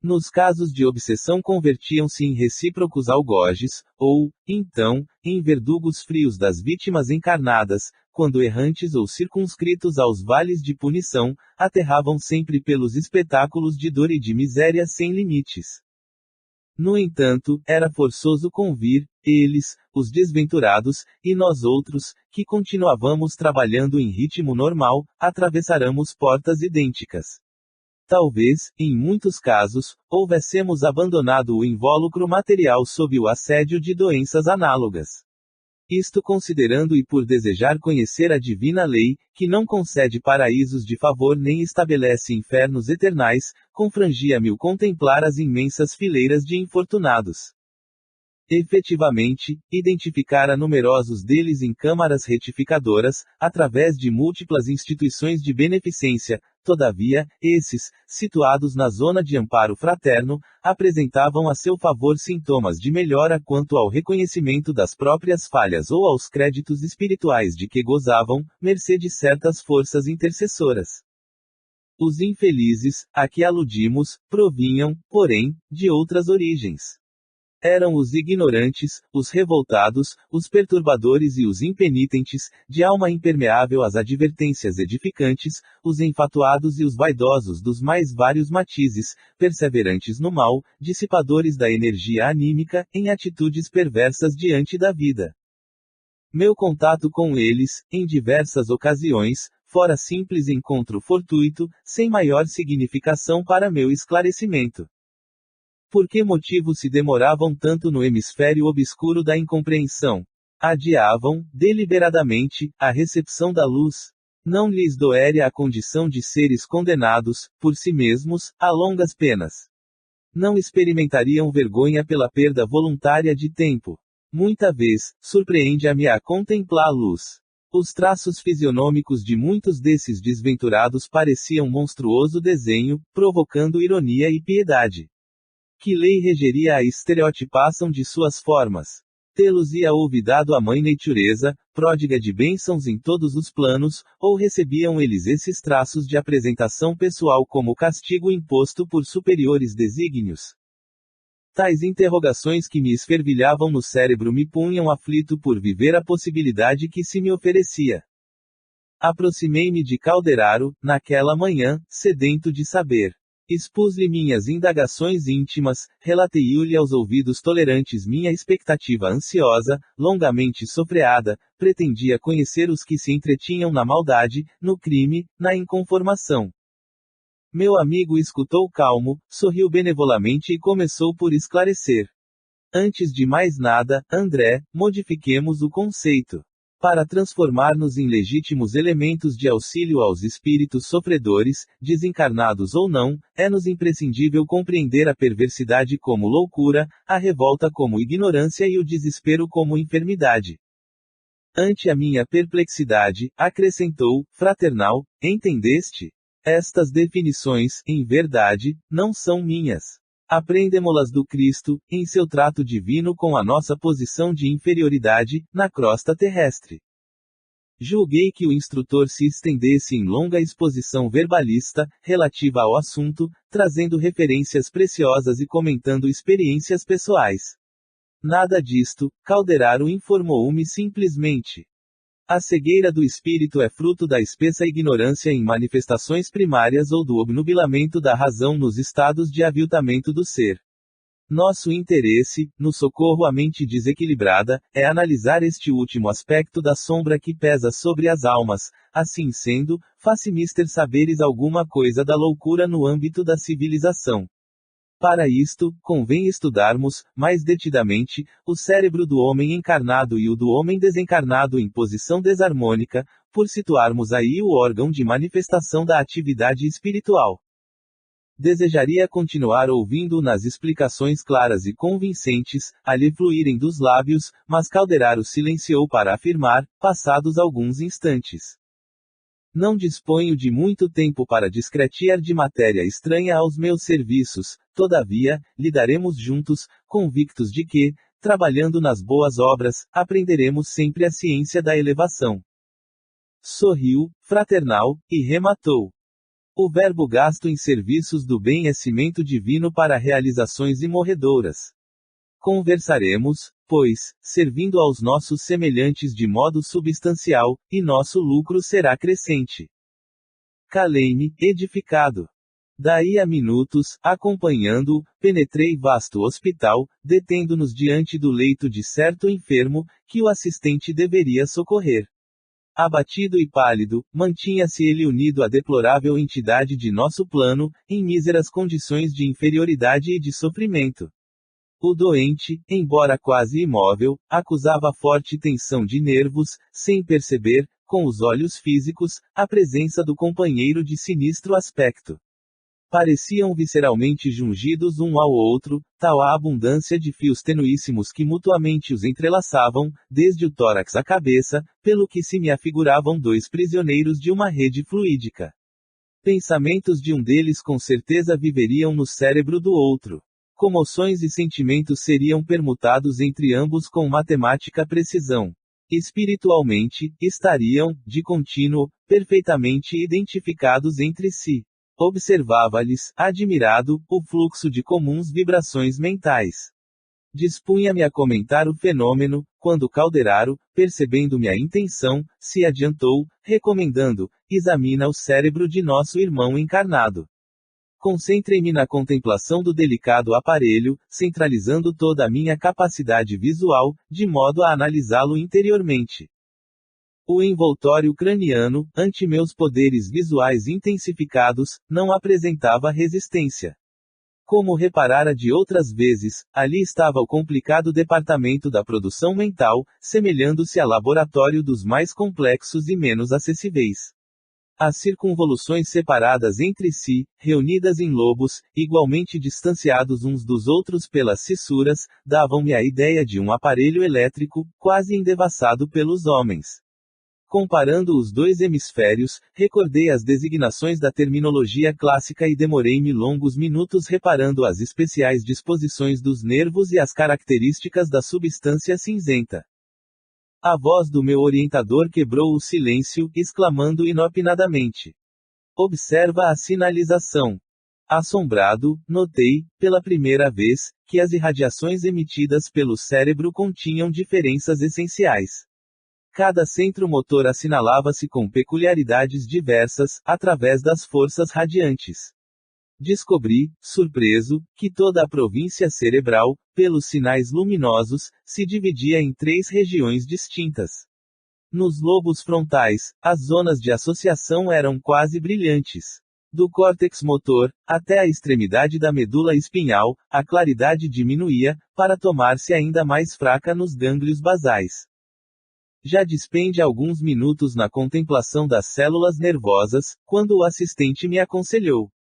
Nos casos de obsessão convertiam-se em recíprocos algojes, ou, então, em verdugos frios das vítimas encarnadas, quando errantes ou circunscritos aos vales de punição, aterravam sempre pelos espetáculos de dor e de miséria sem limites. No entanto, era forçoso convir, eles, os desventurados, e nós outros, que continuávamos trabalhando em ritmo normal, atravessáramos portas idênticas. Talvez, em muitos casos, houvéssemos abandonado o invólucro material sob o assédio de doenças análogas. Isto considerando e por desejar conhecer a divina lei, que não concede paraísos de favor nem estabelece infernos eternais, confrangia-me o contemplar as imensas fileiras de infortunados. Efetivamente, identificara numerosos deles em câmaras retificadoras, através de múltiplas instituições de beneficência. Todavia, esses, situados na zona de amparo fraterno, apresentavam a seu favor sintomas de melhora quanto ao reconhecimento das próprias falhas ou aos créditos espirituais de que gozavam, mercê de certas forças intercessoras. Os infelizes, a que aludimos, provinham, porém, de outras origens. Eram os ignorantes, os revoltados, os perturbadores e os impenitentes, de alma impermeável às advertências edificantes, os enfatuados e os vaidosos dos mais vários matizes, perseverantes no mal, dissipadores da energia anímica, em atitudes perversas diante da vida. Meu contato com eles, em diversas ocasiões, fora simples encontro fortuito, sem maior significação para meu esclarecimento. Por que motivo se demoravam tanto no hemisfério obscuro da incompreensão? Adiavam, deliberadamente, a recepção da luz. Não lhes doere a condição de seres condenados, por si mesmos, a longas penas. Não experimentariam vergonha pela perda voluntária de tempo. Muita vez, surpreende-me a contemplar a luz. Os traços fisionômicos de muitos desses desventurados pareciam monstruoso desenho, provocando ironia e piedade. Que lei regeria a estereotipação de suas formas? Tê-los-ia olvidado a mãe natureza, pródiga de bênçãos em todos os planos, ou recebiam eles esses traços de apresentação pessoal como castigo imposto por superiores desígnios? Tais interrogações que me esfervilhavam no cérebro me punham aflito por viver a possibilidade que se me oferecia. Aproximei-me de Calderaro, naquela manhã, sedento de saber. Expus-lhe minhas indagações íntimas, relatei-lhe aos ouvidos tolerantes minha expectativa ansiosa, longamente sofreada, pretendia conhecer os que se entretinham na maldade, no crime, na inconformação. Meu amigo escutou calmo, sorriu benevolamente e começou por esclarecer. Antes de mais nada, André, modifiquemos o conceito. Para transformar-nos em legítimos elementos de auxílio aos espíritos sofredores, desencarnados ou não, é-nos imprescindível compreender a perversidade como loucura, a revolta como ignorância e o desespero como enfermidade. Ante a minha perplexidade, acrescentou, fraternal, entendeste? Estas definições, em verdade, não são minhas. Aprendemo-las do Cristo, em seu trato divino com a nossa posição de inferioridade, na crosta terrestre. Julguei que o instrutor se estendesse em longa exposição verbalista, relativa ao assunto, trazendo referências preciosas e comentando experiências pessoais. Nada disto, Calderaro informou-me simplesmente. A cegueira do espírito é fruto da espessa ignorância em manifestações primárias ou do obnubilamento da razão nos estados de aviltamento do ser. Nosso interesse, no socorro à mente desequilibrada, é analisar este último aspecto da sombra que pesa sobre as almas. Assim sendo, faça mister saberes alguma coisa da loucura no âmbito da civilização. Para isto, convém estudarmos, mais detidamente, o cérebro do homem encarnado e o do homem desencarnado em posição desarmônica, por situarmos aí o órgão de manifestação da atividade espiritual. Desejaria continuar ouvindo nas explicações claras e convincentes, a lhe fluírem dos lábios, mas Calderaro silenciou para afirmar, passados alguns instantes. Não disponho de muito tempo para discretiar de matéria estranha aos meus serviços, todavia, lidaremos juntos, convictos de que, trabalhando nas boas obras, aprenderemos sempre a ciência da elevação. Sorriu, fraternal, e rematou. O verbo gasto em serviços do bem é cimento divino para realizações imorredouras. Conversaremos, pois, servindo aos nossos semelhantes de modo substancial, e nosso lucro será crescente. Calei-me, edificado. Daí a minutos, acompanhando-o, penetrei vasto hospital, detendo-nos diante do leito de certo enfermo, que o assistente deveria socorrer. Abatido e pálido, mantinha-se ele unido à deplorável entidade de nosso plano, em míseras condições de inferioridade e de sofrimento. O doente, embora quase imóvel, acusava forte tensão de nervos, sem perceber, com os olhos físicos, a presença do companheiro de sinistro aspecto. Pareciam visceralmente jungidos um ao outro, tal a abundância de fios tenuíssimos que mutuamente os entrelaçavam, desde o tórax à cabeça, pelo que se me afiguravam dois prisioneiros de uma rede fluídica. Pensamentos de um deles com certeza viveriam no cérebro do outro. Comoções e sentimentos seriam permutados entre ambos com matemática precisão. Espiritualmente, estariam, de contínuo, perfeitamente identificados entre si. Observava-lhes, admirado, o fluxo de comuns vibrações mentais. Dispunha-me a comentar o fenômeno, quando Calderaro, percebendo minha intenção, se adiantou, recomendando: examina o cérebro de nosso irmão encarnado. Concentrei-me na contemplação do delicado aparelho, centralizando toda a minha capacidade visual, de modo a analisá-lo interiormente. O envoltório craniano, ante meus poderes visuais intensificados, não apresentava resistência. Como reparara de outras vezes, ali estava o complicado departamento da produção mental, semelhando-se a laboratório dos mais complexos e menos acessíveis. As circunvoluções separadas entre si, reunidas em lobos, igualmente distanciados uns dos outros pelas cissuras, davam-me a ideia de um aparelho elétrico, quase endevassado pelos homens. Comparando os dois hemisférios, recordei as designações da terminologia clássica e demorei-me longos minutos reparando as especiais disposições dos nervos e as características da substância cinzenta. A voz do meu orientador quebrou o silêncio, exclamando inopinadamente: observa a sinalização. Assombrado, notei, pela primeira vez, que as irradiações emitidas pelo cérebro continham diferenças essenciais. Cada centro motor assinalava-se com peculiaridades diversas, através das forças radiantes. Descobri, surpreso, que toda a província cerebral, pelos sinais luminosos, se dividia em 3 regiões distintas. Nos lobos frontais, as zonas de associação eram quase brilhantes. Do córtex motor, até a extremidade da medula espinhal, a claridade diminuía, para tomar-se ainda mais fraca nos gânglios basais. Já despende alguns minutos na contemplação das células nervosas, quando o assistente me aconselhou: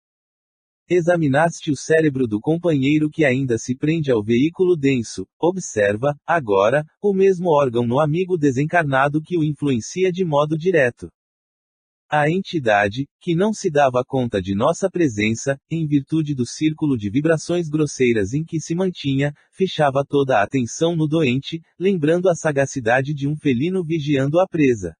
examinaste o cérebro do companheiro que ainda se prende ao veículo denso, observa, agora, o mesmo órgão no amigo desencarnado que o influencia de modo direto. A entidade, que não se dava conta de nossa presença, em virtude do círculo de vibrações grosseiras em que se mantinha, fechava toda a atenção no doente, lembrando a sagacidade de um felino vigiando a presa.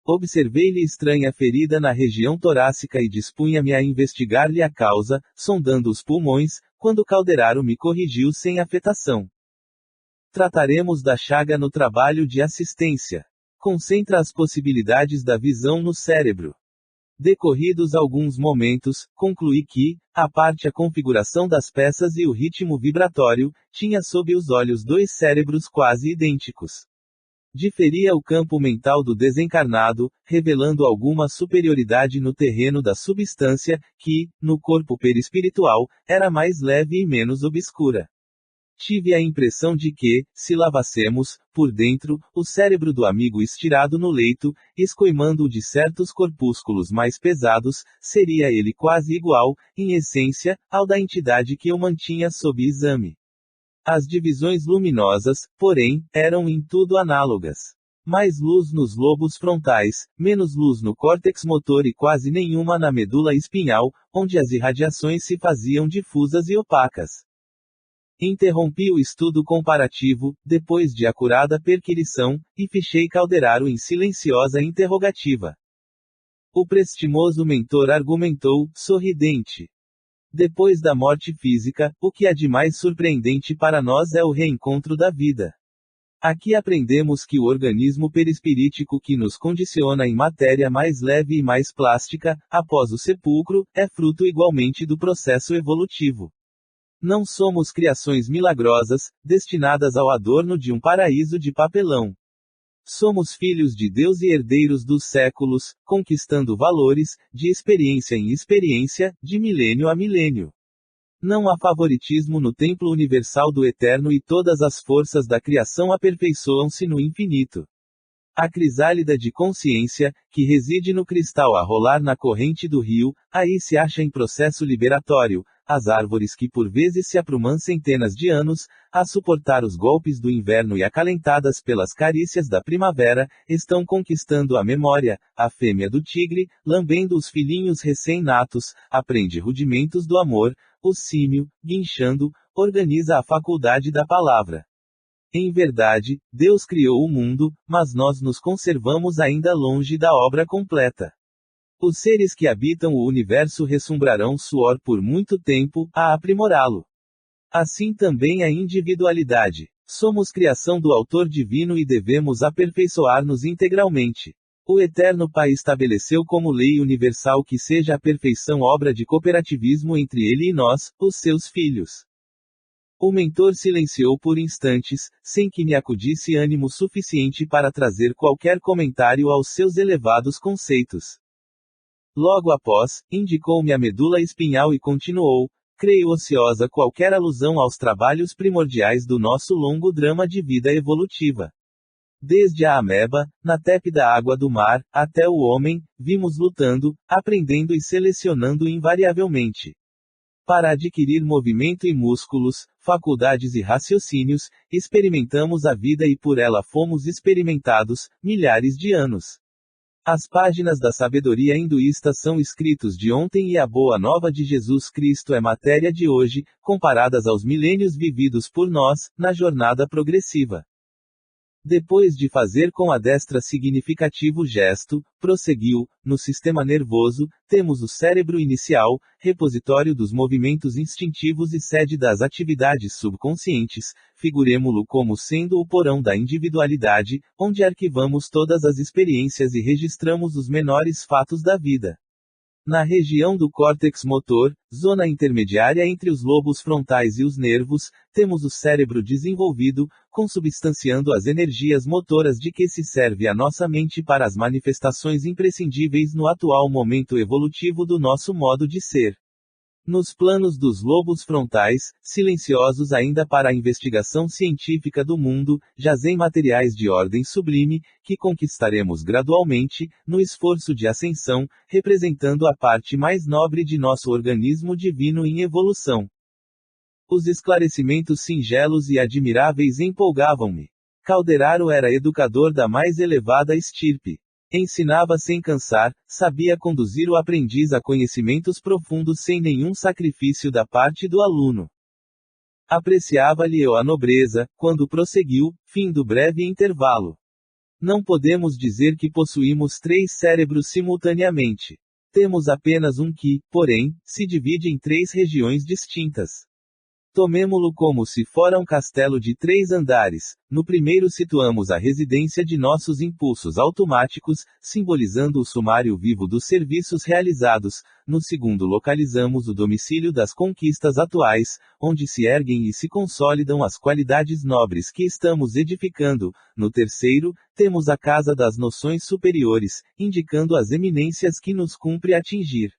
Observei-lhe estranha ferida na região torácica e dispunha-me a investigar-lhe a causa, sondando os pulmões, quando Calderaro me corrigiu sem afetação. Trataremos da chaga no trabalho de assistência. Concentra as possibilidades da visão no cérebro. Decorridos alguns momentos, concluí que, à parte a configuração das peças e o ritmo vibratório, tinha sob os olhos 2 cérebros quase idênticos. Diferia o campo mental do desencarnado, revelando alguma superioridade no terreno da substância, que, no corpo perispiritual, era mais leve e menos obscura. Tive a impressão de que, se lavassemos, por dentro, o cérebro do amigo estirado no leito, escoimando-o de certos corpúsculos mais pesados, seria ele quase igual, em essência, ao da entidade que eu mantinha sob exame. As divisões luminosas, porém, eram em tudo análogas. Mais luz nos lobos frontais, menos luz no córtex motor e quase nenhuma na medula espinhal, onde as irradiações se faziam difusas e opacas. Interrompi o estudo comparativo, depois de acurada perquirição, e fichei Calderaro em silenciosa interrogativa. O prestimoso mentor argumentou, sorridente. Depois da morte física, o que há de mais surpreendente para nós é o reencontro da vida. Aqui aprendemos que o organismo perispirítico que nos condiciona em matéria mais leve e mais plástica, após o sepulcro, é fruto igualmente do processo evolutivo. Não somos criações milagrosas, destinadas ao adorno de um paraíso de papelão. Somos filhos de Deus e herdeiros dos séculos, conquistando valores, de experiência em experiência, de milênio a milênio. Não há favoritismo no templo universal do Eterno e todas as forças da criação aperfeiçoam-se no infinito. A crisálida de consciência, que reside no cristal a rolar na corrente do rio, aí se acha em processo liberatório. As árvores que por vezes se aprumam centenas de anos, a suportar os golpes do inverno e acalentadas pelas carícias da primavera, estão conquistando a memória. A fêmea do tigre, lambendo os filhinhos recém-natos, aprende rudimentos do amor. O símio, guinchando, organiza a faculdade da palavra. Em verdade, Deus criou o mundo, mas nós nos conservamos ainda longe da obra completa. Os seres que habitam o universo ressumbrarão suor por muito tempo, a aprimorá-lo. Assim também a individualidade. Somos criação do Autor Divino e devemos aperfeiçoar-nos integralmente. O Eterno Pai estabeleceu como lei universal que seja a perfeição obra de cooperativismo entre Ele e nós, os seus filhos. O mentor silenciou por instantes, sem que me acudisse ânimo suficiente para trazer qualquer comentário aos seus elevados conceitos. Logo após, indicou-me a medula espinhal e continuou, creio ociosa qualquer alusão aos trabalhos primordiais do nosso longo drama de vida evolutiva. Desde a ameba, na tépida água do mar, até o homem, vimos lutando, aprendendo e selecionando invariavelmente. Para adquirir movimento e músculos, faculdades e raciocínios, experimentamos a vida e por ela fomos experimentados, milhares de anos. As páginas da sabedoria hinduísta são escritos de ontem e a boa nova de Jesus Cristo é matéria de hoje, comparadas aos milênios vividos por nós, na jornada progressiva. Depois de fazer com a destra significativo gesto, prosseguiu, no sistema nervoso, temos o cérebro inicial, repositório dos movimentos instintivos e sede das atividades subconscientes, figuremo-lo como sendo o porão da individualidade, onde arquivamos todas as experiências e registramos os menores fatos da vida. Na região do córtex motor, zona intermediária entre os lobos frontais e os nervos, temos o cérebro desenvolvido, consubstanciando as energias motoras de que se serve a nossa mente para as manifestações imprescindíveis no atual momento evolutivo do nosso modo de ser. Nos planos dos lobos frontais, silenciosos ainda para a investigação científica do mundo, jazem materiais de ordem sublime, que conquistaremos gradualmente, no esforço de ascensão, representando a parte mais nobre de nosso organismo divino em evolução. Os esclarecimentos singelos e admiráveis empolgavam-me. Calderaro era educador da mais elevada estirpe. Ensinava sem cansar, sabia conduzir o aprendiz a conhecimentos profundos sem nenhum sacrifício da parte do aluno. Apreciava-lhe a nobreza, quando prosseguiu, fim do breve intervalo. Não podemos dizer que possuímos 3 cérebros simultaneamente. Temos apenas um que, porém, se divide em 3 regiões distintas. Tomemo-lo como se fora um castelo de 3 andares. No primeiro situamos a residência de nossos impulsos automáticos, simbolizando o sumário vivo dos serviços realizados. No segundo localizamos o domicílio das conquistas atuais, onde se erguem e se consolidam as qualidades nobres que estamos edificando. No terceiro, temos a casa das noções superiores, indicando as eminências que nos cumpre atingir.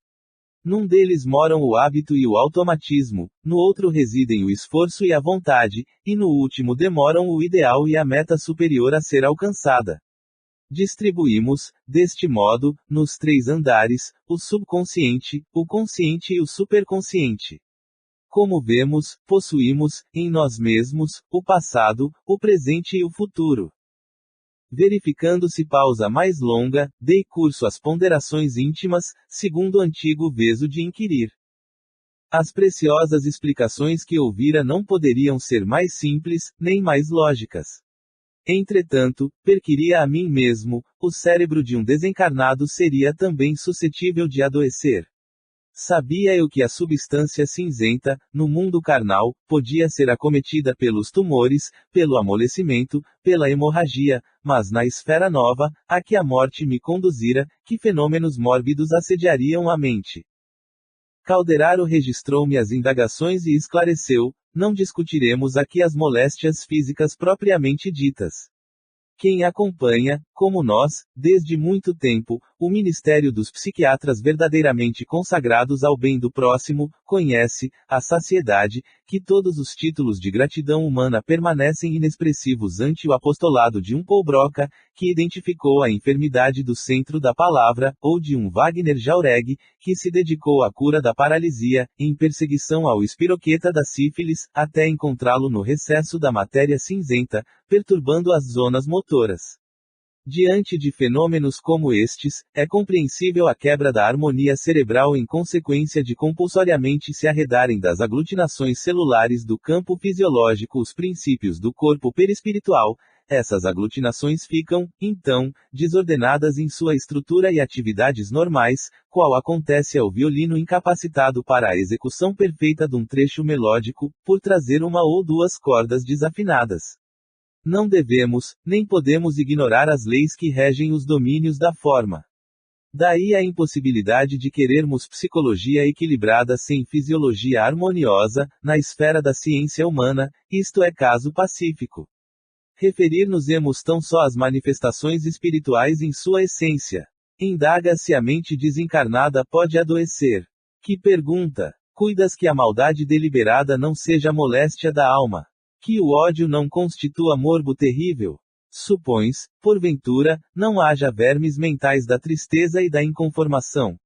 Num deles moram o hábito e o automatismo, no outro residem o esforço e a vontade, e no último demoram o ideal e a meta superior a ser alcançada. Distribuímos, deste modo, nos 3 andares, o subconsciente, o consciente e o superconsciente. Como vemos, possuímos, em nós mesmos, o passado, o presente e o futuro. Verificando-se pausa mais longa, dei curso às ponderações íntimas, segundo o antigo veso de inquirir. As preciosas explicações que ouvira não poderiam ser mais simples, nem mais lógicas. Entretanto, perquiria a mim mesmo, o cérebro de um desencarnado seria também suscetível de adoecer. Sabia eu que a substância cinzenta, no mundo carnal, podia ser acometida pelos tumores, pelo amolecimento, pela hemorragia, mas na esfera nova, a que a morte me conduzira, que fenômenos mórbidos assediariam a mente? Calderaro registrou-me as indagações e esclareceu: não discutiremos aqui as moléstias físicas propriamente ditas. Quem acompanha, como nós, desde muito tempo, o ministério dos psiquiatras verdadeiramente consagrados ao bem do próximo, conhece, à saciedade, que todos os títulos de gratidão humana permanecem inexpressivos ante o apostolado de um Paul Broca, que identificou a enfermidade do centro da palavra, ou de um Wagner Jauregui, que se dedicou à cura da paralisia, em perseguição ao espiroqueta da sífilis, até encontrá-lo no recesso da matéria cinzenta, perturbando as zonas motoras. Diante de fenômenos como estes, é compreensível a quebra da harmonia cerebral em consequência de compulsoriamente se arredarem das aglutinações celulares do campo fisiológico os princípios do corpo perispiritual. Essas aglutinações ficam, então, desordenadas em sua estrutura e atividades normais, qual acontece ao violino incapacitado para a execução perfeita de um trecho melódico, por trazer uma ou duas cordas desafinadas. Não devemos, nem podemos ignorar as leis que regem os domínios da forma. Daí a impossibilidade de querermos psicologia equilibrada sem fisiologia harmoniosa, na esfera da ciência humana, isto é caso pacífico. Referir-nos-emos tão só às manifestações espirituais em sua essência. Indaga se a mente desencarnada pode adoecer. Que pergunta! Cuidas que a maldade deliberada não seja moléstia da alma. Que o ódio não constitua morbo terrível? Supões, porventura, não haja vermes mentais da tristeza e da inconformação.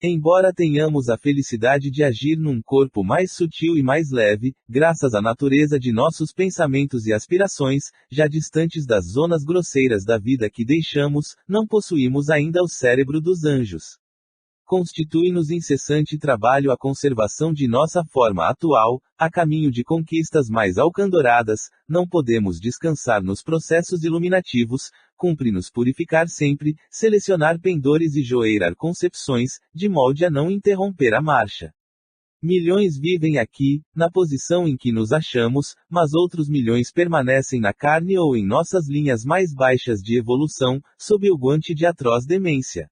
Embora tenhamos a felicidade de agir num corpo mais sutil e mais leve, graças à natureza de nossos pensamentos e aspirações, já distantes das zonas grosseiras da vida que deixamos, não possuímos ainda o cérebro dos anjos. Constitui-nos incessante trabalho a conservação de nossa forma atual, a caminho de conquistas mais alcandoradas. Não podemos descansar nos processos iluminativos, cumpre-nos purificar sempre, selecionar pendores e joeirar concepções, de molde a não interromper a marcha. Milhões vivem aqui, na posição em que nos achamos, mas outros milhões permanecem na carne ou em nossas linhas mais baixas de evolução, sob o guante de atroz demência.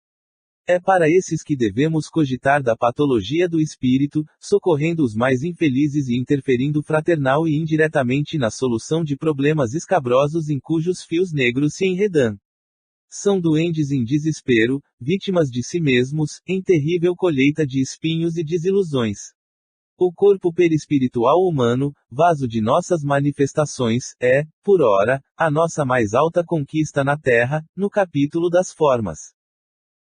É para esses que devemos cogitar da patologia do espírito, socorrendo os mais infelizes e interferindo fraternal e indiretamente na solução de problemas escabrosos em cujos fios negros se enredam. São duendes em desespero, vítimas de si mesmos, em terrível colheita de espinhos e desilusões. O corpo perispiritual humano, vaso de nossas manifestações, é, por ora, a nossa mais alta conquista na Terra, no capítulo das formas.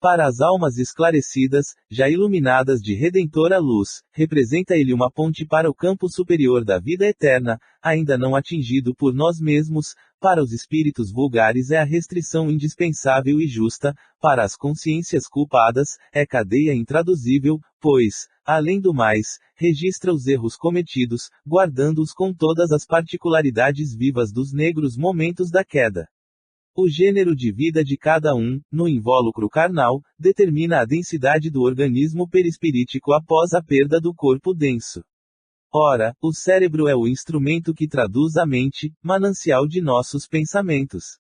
Para as almas esclarecidas, já iluminadas de redentora luz, representa ele uma ponte para o campo superior da vida eterna, ainda não atingido por nós mesmos. Para os espíritos vulgares é a restrição indispensável e justa, para as consciências culpadas, é cadeia intraduzível, pois, além do mais, registra os erros cometidos, guardando-os com todas as particularidades vivas dos negros momentos da queda. O gênero de vida de cada um, no invólucro carnal, determina a densidade do organismo perispirítico após a perda do corpo denso. Ora, o cérebro é o instrumento que traduz a mente, manancial de nossos pensamentos.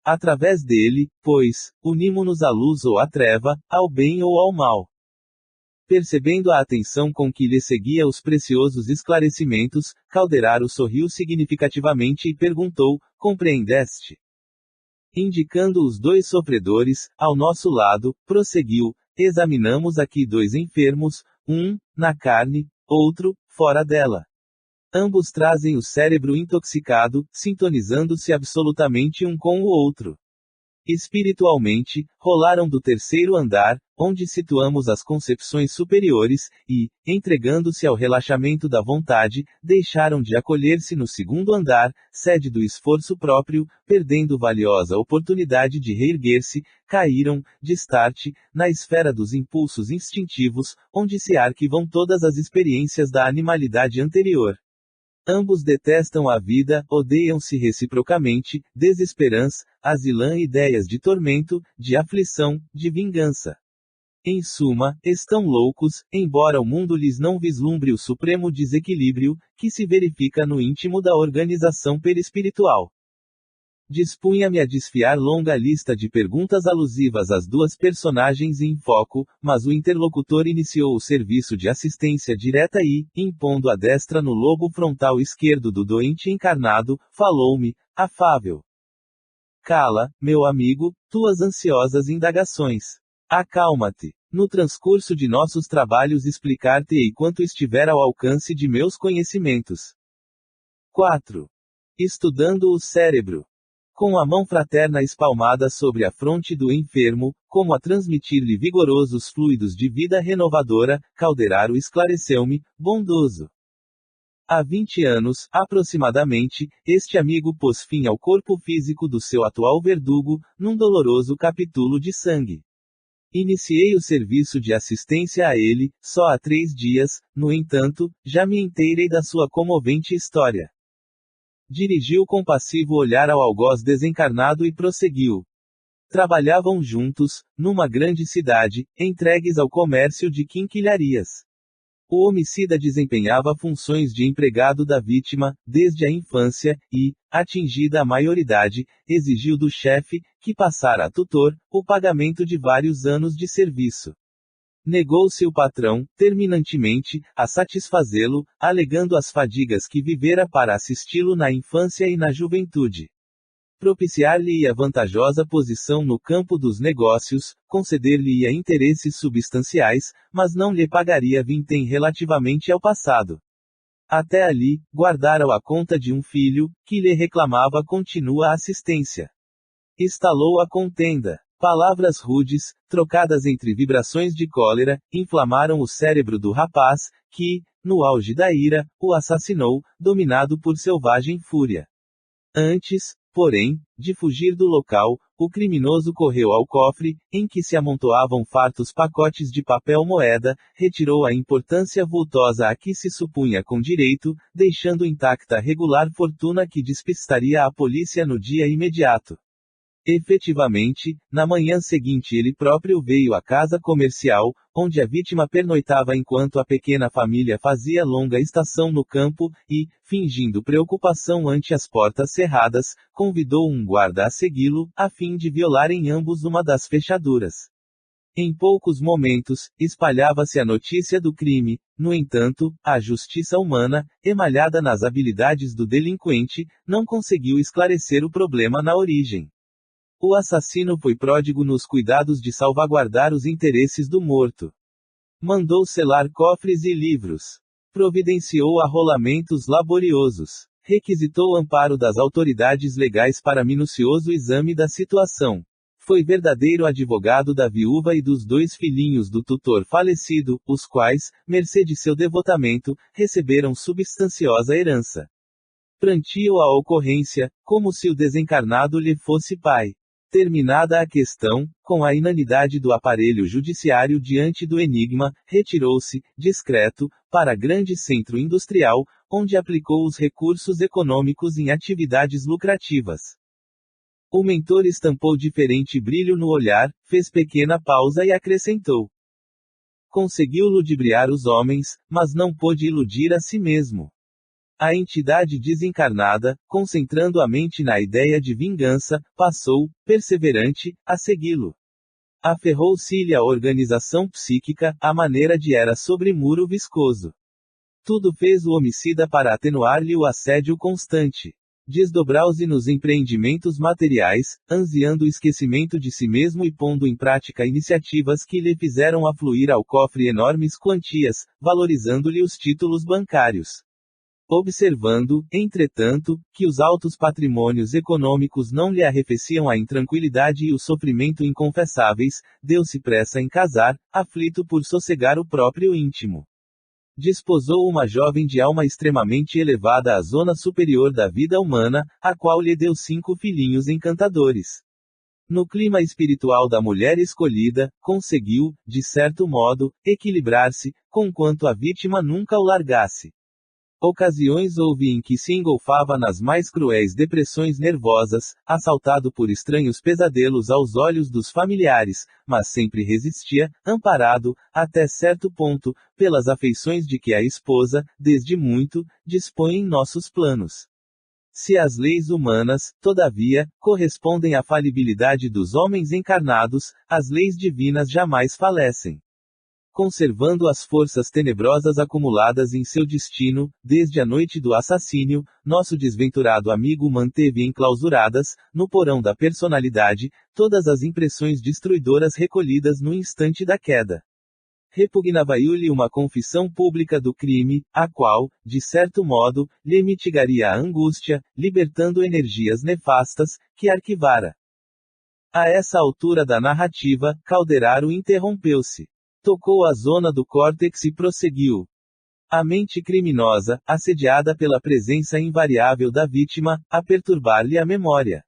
Através dele, pois, unimo-nos à luz ou à treva, ao bem ou ao mal. Percebendo a atenção com que lhe seguia os preciosos esclarecimentos, Calderaro sorriu significativamente e perguntou: compreendeste? Indicando os dois sofredores, ao nosso lado, prosseguiu: examinamos aqui dois enfermos, um, na carne, outro, fora dela. Ambos trazem o cérebro intoxicado, sintonizando-se absolutamente um com o outro. Espiritualmente, rolaram do terceiro andar, onde situamos as concepções superiores, e, entregando-se ao relaxamento da vontade, deixaram de acolher-se no segundo andar, sede do esforço próprio, perdendo valiosa oportunidade de reerguer-se, caíram, destarte, na esfera dos impulsos instintivos, onde se arquivam todas as experiências da animalidade anterior. Ambos detestam a vida, odeiam-se reciprocamente, desesperança, asilã ideias de tormento, de aflição, de vingança. Em suma, estão loucos, embora o mundo lhes não vislumbre o supremo desequilíbrio, que se verifica no íntimo da organização perispiritual. Dispunha-me a desfiar longa lista de perguntas alusivas às duas personagens em foco, mas o interlocutor iniciou o serviço de assistência direta e, impondo a destra no lobo frontal esquerdo do doente encarnado, falou-me, afável. Cala, meu amigo, tuas ansiosas indagações. Acalma-te. No transcurso de nossos trabalhos explicar-te-ei quanto estiver ao alcance de meus conhecimentos. 4. Estudando o cérebro. Com a mão fraterna espalmada sobre a fronte do enfermo, como a transmitir-lhe vigorosos fluidos de vida renovadora, Calderaro esclareceu-me, bondoso. Há 20 anos, aproximadamente, este amigo pôs fim ao corpo físico do seu atual verdugo, num doloroso capítulo de sangue. Iniciei o serviço de assistência a ele, só há 3 dias, no entanto, já me inteirei da sua comovente história. Dirigiu compassivo olhar ao algoz desencarnado e prosseguiu. Trabalhavam juntos, numa grande cidade, entregues ao comércio de quinquilharias. O homicida desempenhava funções de empregado da vítima, desde a infância, e, atingida a maioridade, exigiu do chefe, que passara a tutor, o pagamento de vários anos de serviço. Negou-se o patrão, terminantemente, a satisfazê-lo, alegando as fadigas que vivera para assisti-lo na infância e na juventude. Propiciar-lhe-ia vantajosa posição no campo dos negócios, conceder-lhe-ia interesses substanciais, mas não lhe pagaria vintém relativamente ao passado. Até ali, guardara-o a conta de um filho, que lhe reclamava contínua assistência. Estalou a contenda. Palavras rudes, trocadas entre vibrações de cólera, inflamaram o cérebro do rapaz, que, no auge da ira, o assassinou, dominado por selvagem fúria. Antes, porém, de fugir do local, o criminoso correu ao cofre, em que se amontoavam fartos pacotes de papel moeda, retirou a importância vultosa a que se supunha com direito, deixando intacta a regular fortuna que despistaria a polícia no dia imediato. Efetivamente, na manhã seguinte ele próprio veio à casa comercial, onde a vítima pernoitava enquanto a pequena família fazia longa estação no campo, e, fingindo preocupação ante as portas cerradas, convidou um guarda a segui-lo, a fim de violarem ambos uma das fechaduras. Em poucos momentos, espalhava-se a notícia do crime. No entanto, a justiça humana, emalhada nas habilidades do delinquente, não conseguiu esclarecer o problema na origem. O assassino foi pródigo nos cuidados de salvaguardar os interesses do morto. Mandou selar cofres e livros. Providenciou arrolamentos laboriosos. Requisitou amparo das autoridades legais para minucioso exame da situação. Foi verdadeiro advogado da viúva e dos 2 filhinhos do tutor falecido, os quais, mercê de seu devotamento, receberam substanciosa herança. Pranteou a ocorrência, como se o desencarnado lhe fosse pai. Terminada a questão, com a inanidade do aparelho judiciário diante do enigma, retirou-se, discreto, para grande centro industrial, onde aplicou os recursos econômicos em atividades lucrativas. O mentor estampou diferente brilho no olhar, fez pequena pausa e acrescentou. Conseguiu ludibriar os homens, mas não pôde iludir a si mesmo. A entidade desencarnada, concentrando a mente na ideia de vingança, passou, perseverante, a segui-lo. Aferrou-se-lhe a organização psíquica, à maneira de era sobre muro viscoso. Tudo fez o homicida para atenuar-lhe o assédio constante. Desdobrou-se nos empreendimentos materiais, ansiando o esquecimento de si mesmo e pondo em prática iniciativas que lhe fizeram afluir ao cofre enormes quantias, valorizando-lhe os títulos bancários. Observando, entretanto, que os altos patrimônios econômicos não lhe arrefeciam a intranquilidade e o sofrimento inconfessáveis, deu-se pressa em casar, aflito por sossegar o próprio íntimo. Desposou uma jovem de alma extremamente elevada à zona superior da vida humana, a qual lhe deu 5 filhinhos encantadores. No clima espiritual da mulher escolhida, conseguiu, de certo modo, equilibrar-se, conquanto a vítima nunca o largasse. Ocasiões houve em que se engolfava nas mais cruéis depressões nervosas, assaltado por estranhos pesadelos aos olhos dos familiares, mas sempre resistia, amparado, até certo ponto, pelas afeições de que a esposa, desde muito, dispõe em nossos planos. Se as leis humanas, todavia, correspondem à falibilidade dos homens encarnados, as leis divinas jamais falecem. Conservando as forças tenebrosas acumuladas em seu destino, desde a noite do assassínio, nosso desventurado amigo manteve enclausuradas, no porão da personalidade, todas as impressões destruidoras recolhidas no instante da queda. Repugnava-lhe uma confissão pública do crime, a qual, de certo modo, lhe mitigaria a angústia, libertando energias nefastas, que arquivara. A essa altura da narrativa, Calderaro interrompeu-se. Tocou a zona do córtex e prosseguiu. A mente criminosa, assediada pela presença invariável da vítima, a perturbar-lhe a memória.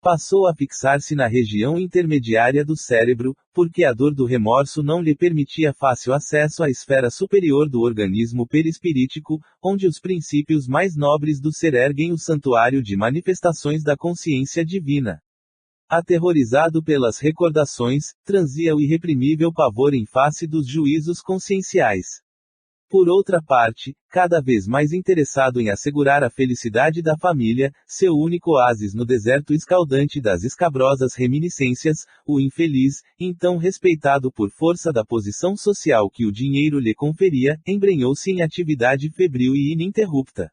Passou a fixar-se na região intermediária do cérebro, porque a dor do remorso não lhe permitia fácil acesso à esfera superior do organismo perispirítico, onde os princípios mais nobres do ser erguem o santuário de manifestações da consciência divina. Aterrorizado pelas recordações, transia o irreprimível pavor em face dos juízos conscienciais. Por outra parte, cada vez mais interessado em assegurar a felicidade da família, seu único oásis no deserto escaldante das escabrosas reminiscências, o infeliz, então respeitado por força da posição social que o dinheiro lhe conferia, embrenhou-se em atividade febril e ininterrupta.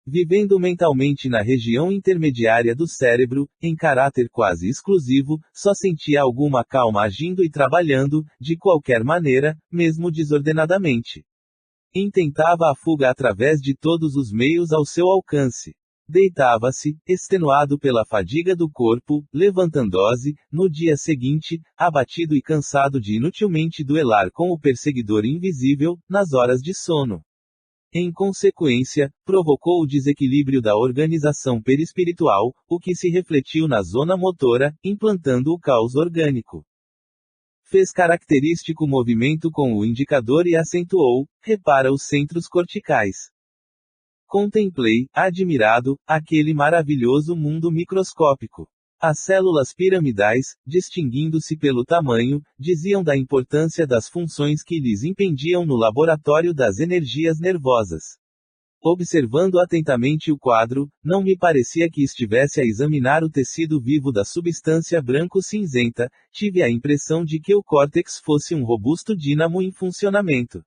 Vivendo mentalmente na região intermediária do cérebro, em caráter quase exclusivo, só sentia alguma calma agindo e trabalhando, de qualquer maneira, mesmo desordenadamente. Intentava a fuga através de todos os meios ao seu alcance. Deitava-se, extenuado pela fadiga do corpo, levantando-se, no dia seguinte, abatido e cansado de inutilmente duelar com o perseguidor invisível, nas horas de sono. Em consequência, provocou o desequilíbrio da organização perispiritual, o que se refletiu na zona motora, implantando o caos orgânico. Fez característico movimento com o indicador e acentuou, repara os centros corticais. Contemplei, admirado, aquele maravilhoso mundo microscópico. As células piramidais, distinguindo-se pelo tamanho, diziam da importância das funções que lhes impendiam no laboratório das energias nervosas. Observando atentamente o quadro, não me parecia que estivesse a examinar o tecido vivo da substância branco-cinzenta, tive a impressão de que o córtex fosse um robusto dínamo em funcionamento.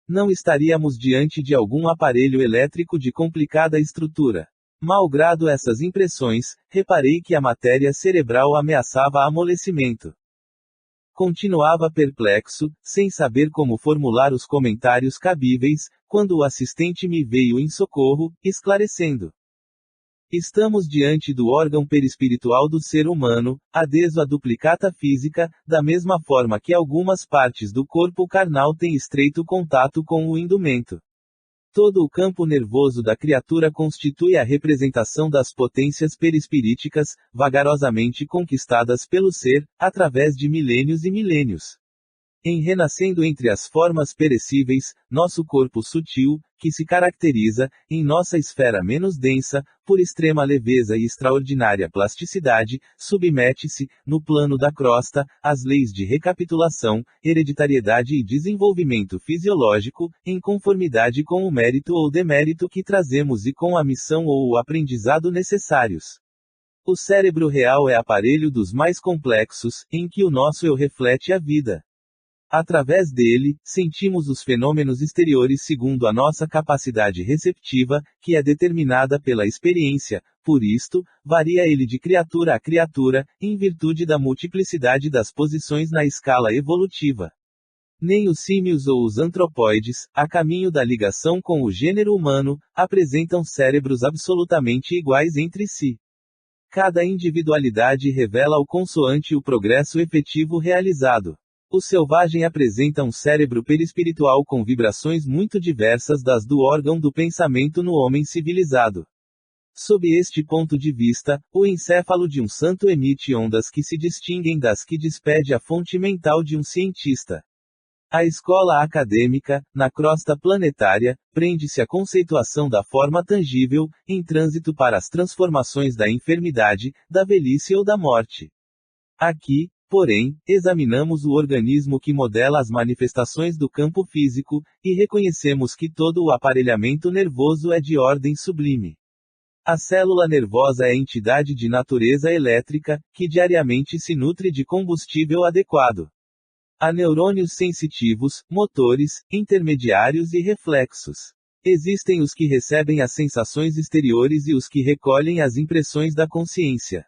Não estaríamos diante de algum aparelho elétrico de complicada estrutura. Malgrado essas impressões, reparei que a matéria cerebral ameaçava amolecimento. Continuava perplexo, sem saber como formular os comentários cabíveis, quando o assistente me veio em socorro, esclarecendo. Estamos diante do órgão perispiritual do ser humano, adheso à duplicata física, da mesma forma que algumas partes do corpo carnal têm estreito contato com o indumento. Todo o campo nervoso da criatura constitui a representação das potências perispiríticas, vagarosamente conquistadas pelo ser, através de milênios e milênios. Em renascendo entre as formas perecíveis, nosso corpo sutil, que se caracteriza, em nossa esfera menos densa, por extrema leveza e extraordinária plasticidade, submete-se, no plano da crosta, às leis de recapitulação, hereditariedade e desenvolvimento fisiológico, em conformidade com o mérito ou demérito que trazemos e com a missão ou o aprendizado necessários. O cérebro real é aparelho dos mais complexos, em que o nosso eu reflete a vida. Através dele, sentimos os fenômenos exteriores segundo a nossa capacidade receptiva, que é determinada pela experiência, por isto, varia ele de criatura a criatura, em virtude da multiplicidade das posições na escala evolutiva. Nem os símios ou os antropóides, a caminho da ligação com o gênero humano, apresentam cérebros absolutamente iguais entre si. Cada individualidade revela o consoante o progresso efetivo realizado. O selvagem apresenta um cérebro perispiritual com vibrações muito diversas das do órgão do pensamento no homem civilizado. Sob este ponto de vista, o encéfalo de um santo emite ondas que se distinguem das que despede a fonte mental de um cientista. A escola acadêmica, na crosta planetária, prende-se à conceituação da forma tangível, em trânsito para as transformações da enfermidade, da velhice ou da morte. Aqui, porém, examinamos o organismo que modela as manifestações do campo físico, e reconhecemos que todo o aparelhamento nervoso é de ordem sublime. A célula nervosa é entidade de natureza elétrica, que diariamente se nutre de combustível adequado. Há neurônios sensitivos, motores, intermediários e reflexos. Existem os que recebem as sensações exteriores e os que recolhem as impressões da consciência.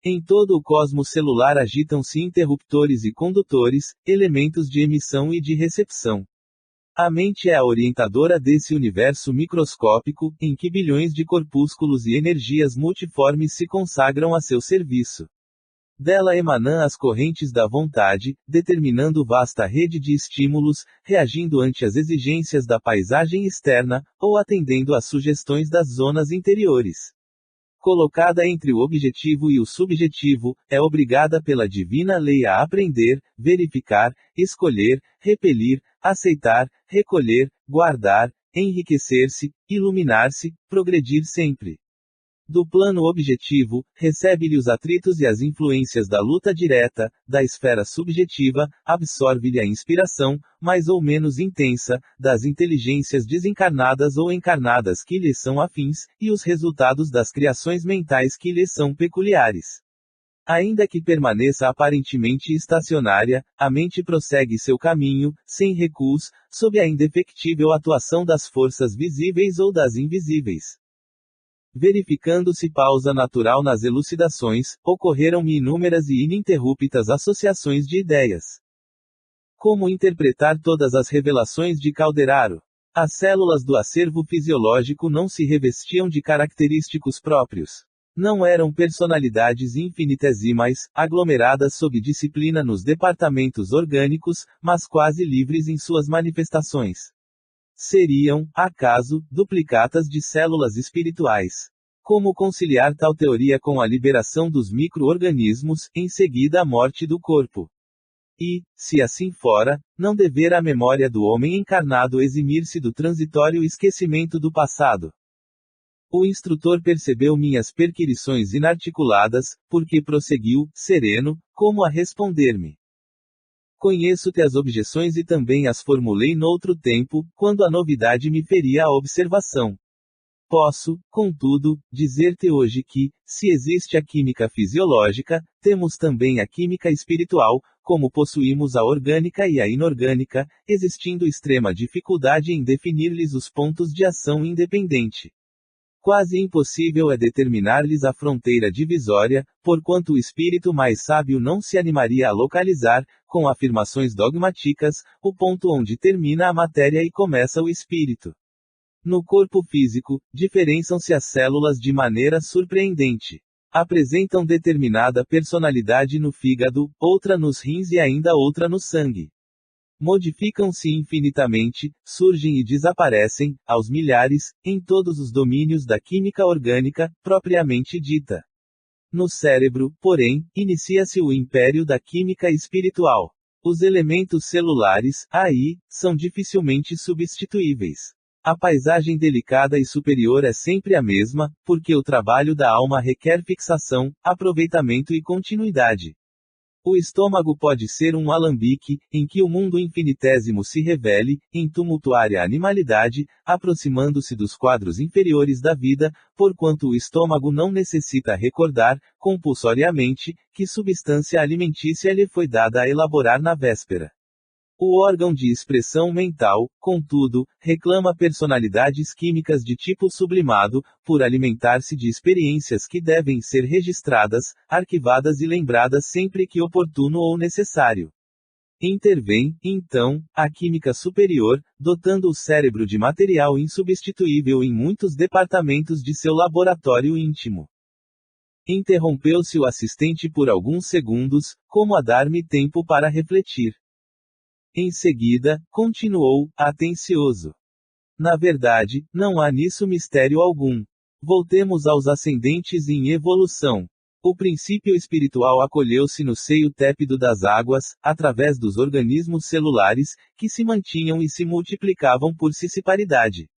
Em todo o cosmos celular agitam-se interruptores e condutores, elementos de emissão e de recepção. A mente é a orientadora desse universo microscópico, em que bilhões de corpúsculos e energias multiformes se consagram a seu serviço. Dela emanam as correntes da vontade, determinando vasta rede de estímulos, reagindo ante as exigências da paisagem externa, ou atendendo às sugestões das zonas interiores. Colocada entre o objetivo e o subjetivo, é obrigada pela divina lei a aprender, verificar, escolher, repelir, aceitar, recolher, guardar, enriquecer-se, iluminar-se, progredir sempre. Do plano objetivo, recebe-lhe os atritos e as influências da luta direta, da esfera subjetiva, absorve-lhe a inspiração, mais ou menos intensa, das inteligências desencarnadas ou encarnadas que lhe são afins, e os resultados das criações mentais que lhe são peculiares. Ainda que permaneça aparentemente estacionária, a mente prossegue seu caminho, sem recuos, sob a indefectível atuação das forças visíveis ou das invisíveis. Verificando-se pausa natural nas elucidações, ocorreram-me inúmeras e ininterruptas associações de ideias. Como interpretar todas as revelações de Calderaro? As células do acervo fisiológico não se revestiam de característicos próprios. Não eram personalidades infinitesimais, aglomeradas sob disciplina nos departamentos orgânicos, mas quase livres em suas manifestações. Seriam, acaso, duplicatas de células espirituais. Como conciliar tal teoria com a liberação dos micro-organismos, em seguida a morte do corpo? E, se assim fora, não devera a memória do homem encarnado eximir-se do transitório esquecimento do passado? O instrutor percebeu minhas perquirições inarticuladas, porque prosseguiu, sereno, como a responder-me. Conheço-te as objeções e também as formulei noutro tempo, quando a novidade me feria a observação. Posso, contudo, dizer-te hoje que, se existe a química fisiológica, temos também a química espiritual, como possuímos a orgânica e a inorgânica, existindo extrema dificuldade em definir-lhes os pontos de ação independente. Quase impossível é determinar-lhes a fronteira divisória, porquanto o espírito mais sábio não se animaria a localizar, com afirmações dogmáticas, o ponto onde termina a matéria e começa o espírito. No corpo físico, diferenciam-se as células de maneira surpreendente. Apresentam determinada personalidade no fígado, outra nos rins e ainda outra no sangue. Modificam-se infinitamente, surgem e desaparecem, aos milhares, em todos os domínios da química orgânica, propriamente dita. No cérebro, porém, inicia-se o império da química espiritual. Os elementos celulares, aí, são dificilmente substituíveis. A paisagem delicada e superior é sempre a mesma, porque o trabalho da alma requer fixação, aproveitamento e continuidade. O estômago pode ser um alambique, em que o mundo infinitésimo se revele, em tumultuária animalidade, aproximando-se dos quadros inferiores da vida, porquanto o estômago não necessita recordar, compulsoriamente, que substância alimentícia lhe foi dada a elaborar na véspera. O órgão de expressão mental, contudo, reclama personalidades químicas de tipo sublimado, por alimentar-se de experiências que devem ser registradas, arquivadas e lembradas sempre que oportuno ou necessário. Intervém, então, a química superior, dotando o cérebro de material insubstituível em muitos departamentos de seu laboratório íntimo. Interrompeu-se o assistente por alguns segundos, como a dar-me tempo para refletir. Em seguida, continuou, atencioso. Na verdade, não há nisso mistério algum. Voltemos aos ascendentes em evolução. O princípio espiritual acolheu-se no seio tépido das águas, através dos organismos celulares, que se mantinham e se multiplicavam por cisparidade.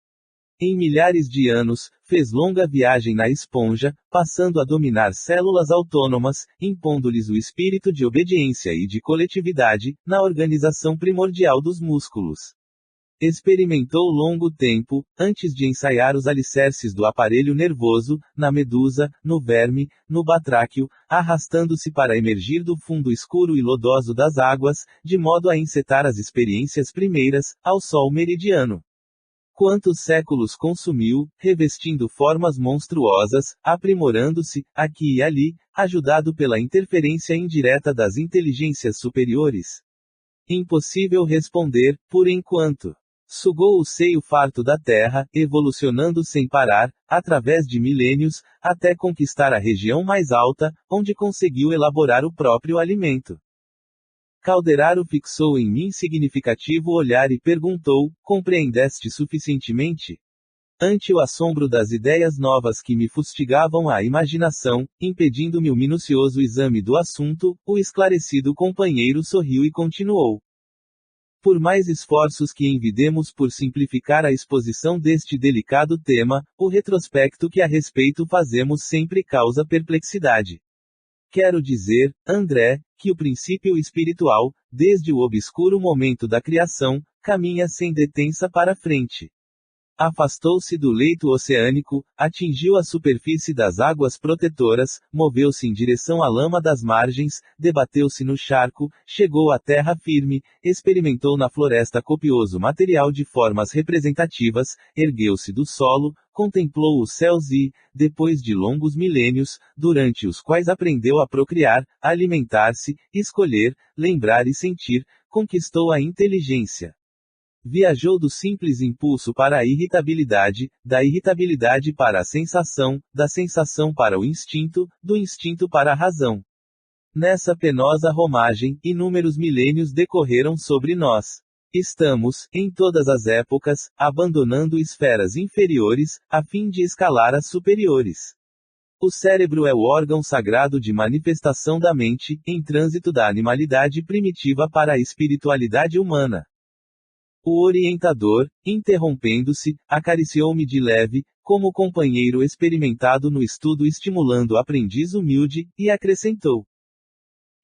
Em milhares de anos, fez longa viagem na esponja, passando a dominar células autônomas, impondo-lhes o espírito de obediência e de coletividade, na organização primordial dos músculos. Experimentou longo tempo, antes de ensaiar os alicerces do aparelho nervoso, na medusa, no verme, no batráquio, arrastando-se para emergir do fundo escuro e lodoso das águas, de modo a encetar as experiências primeiras, ao sol meridiano. Quantos séculos consumiu, revestindo formas monstruosas, aprimorando-se, aqui e ali, ajudado pela interferência indireta das inteligências superiores? Impossível responder, por enquanto. Sugou o seio farto da Terra, evolucionando sem parar, através de milênios, até conquistar a região mais alta, onde conseguiu elaborar o próprio alimento. Calderaro fixou em mim significativo olhar e perguntou: compreendeste suficientemente? Ante o assombro das ideias novas que me fustigavam a imaginação, impedindo-me o minucioso exame do assunto, o esclarecido companheiro sorriu e continuou. Por mais esforços que envidemos por simplificar a exposição deste delicado tema, o retrospecto que a respeito fazemos sempre causa perplexidade. Quero dizer, André, que o princípio espiritual, desde o obscuro momento da criação, caminha sem detença para frente. Afastou-se do leito oceânico, atingiu a superfície das águas protetoras, moveu-se em direção à lama das margens, debateu-se no charco, chegou à terra firme, experimentou na floresta copioso material de formas representativas, ergueu-se do solo, contemplou os céus e, depois de longos milênios, durante os quais aprendeu a procriar, alimentar-se, escolher, lembrar e sentir, conquistou a inteligência. Viajou do simples impulso para a irritabilidade, da irritabilidade para a sensação, da sensação para o instinto, do instinto para a razão. Nessa penosa romagem, inúmeros milênios decorreram sobre nós. Estamos, em todas as épocas, abandonando esferas inferiores, a fim de escalar as superiores. O cérebro é o órgão sagrado de manifestação da mente, em trânsito da animalidade primitiva para a espiritualidade humana. O orientador, interrompendo-se, acariciou-me de leve, como companheiro experimentado no estudo estimulando o aprendiz humilde, e acrescentou.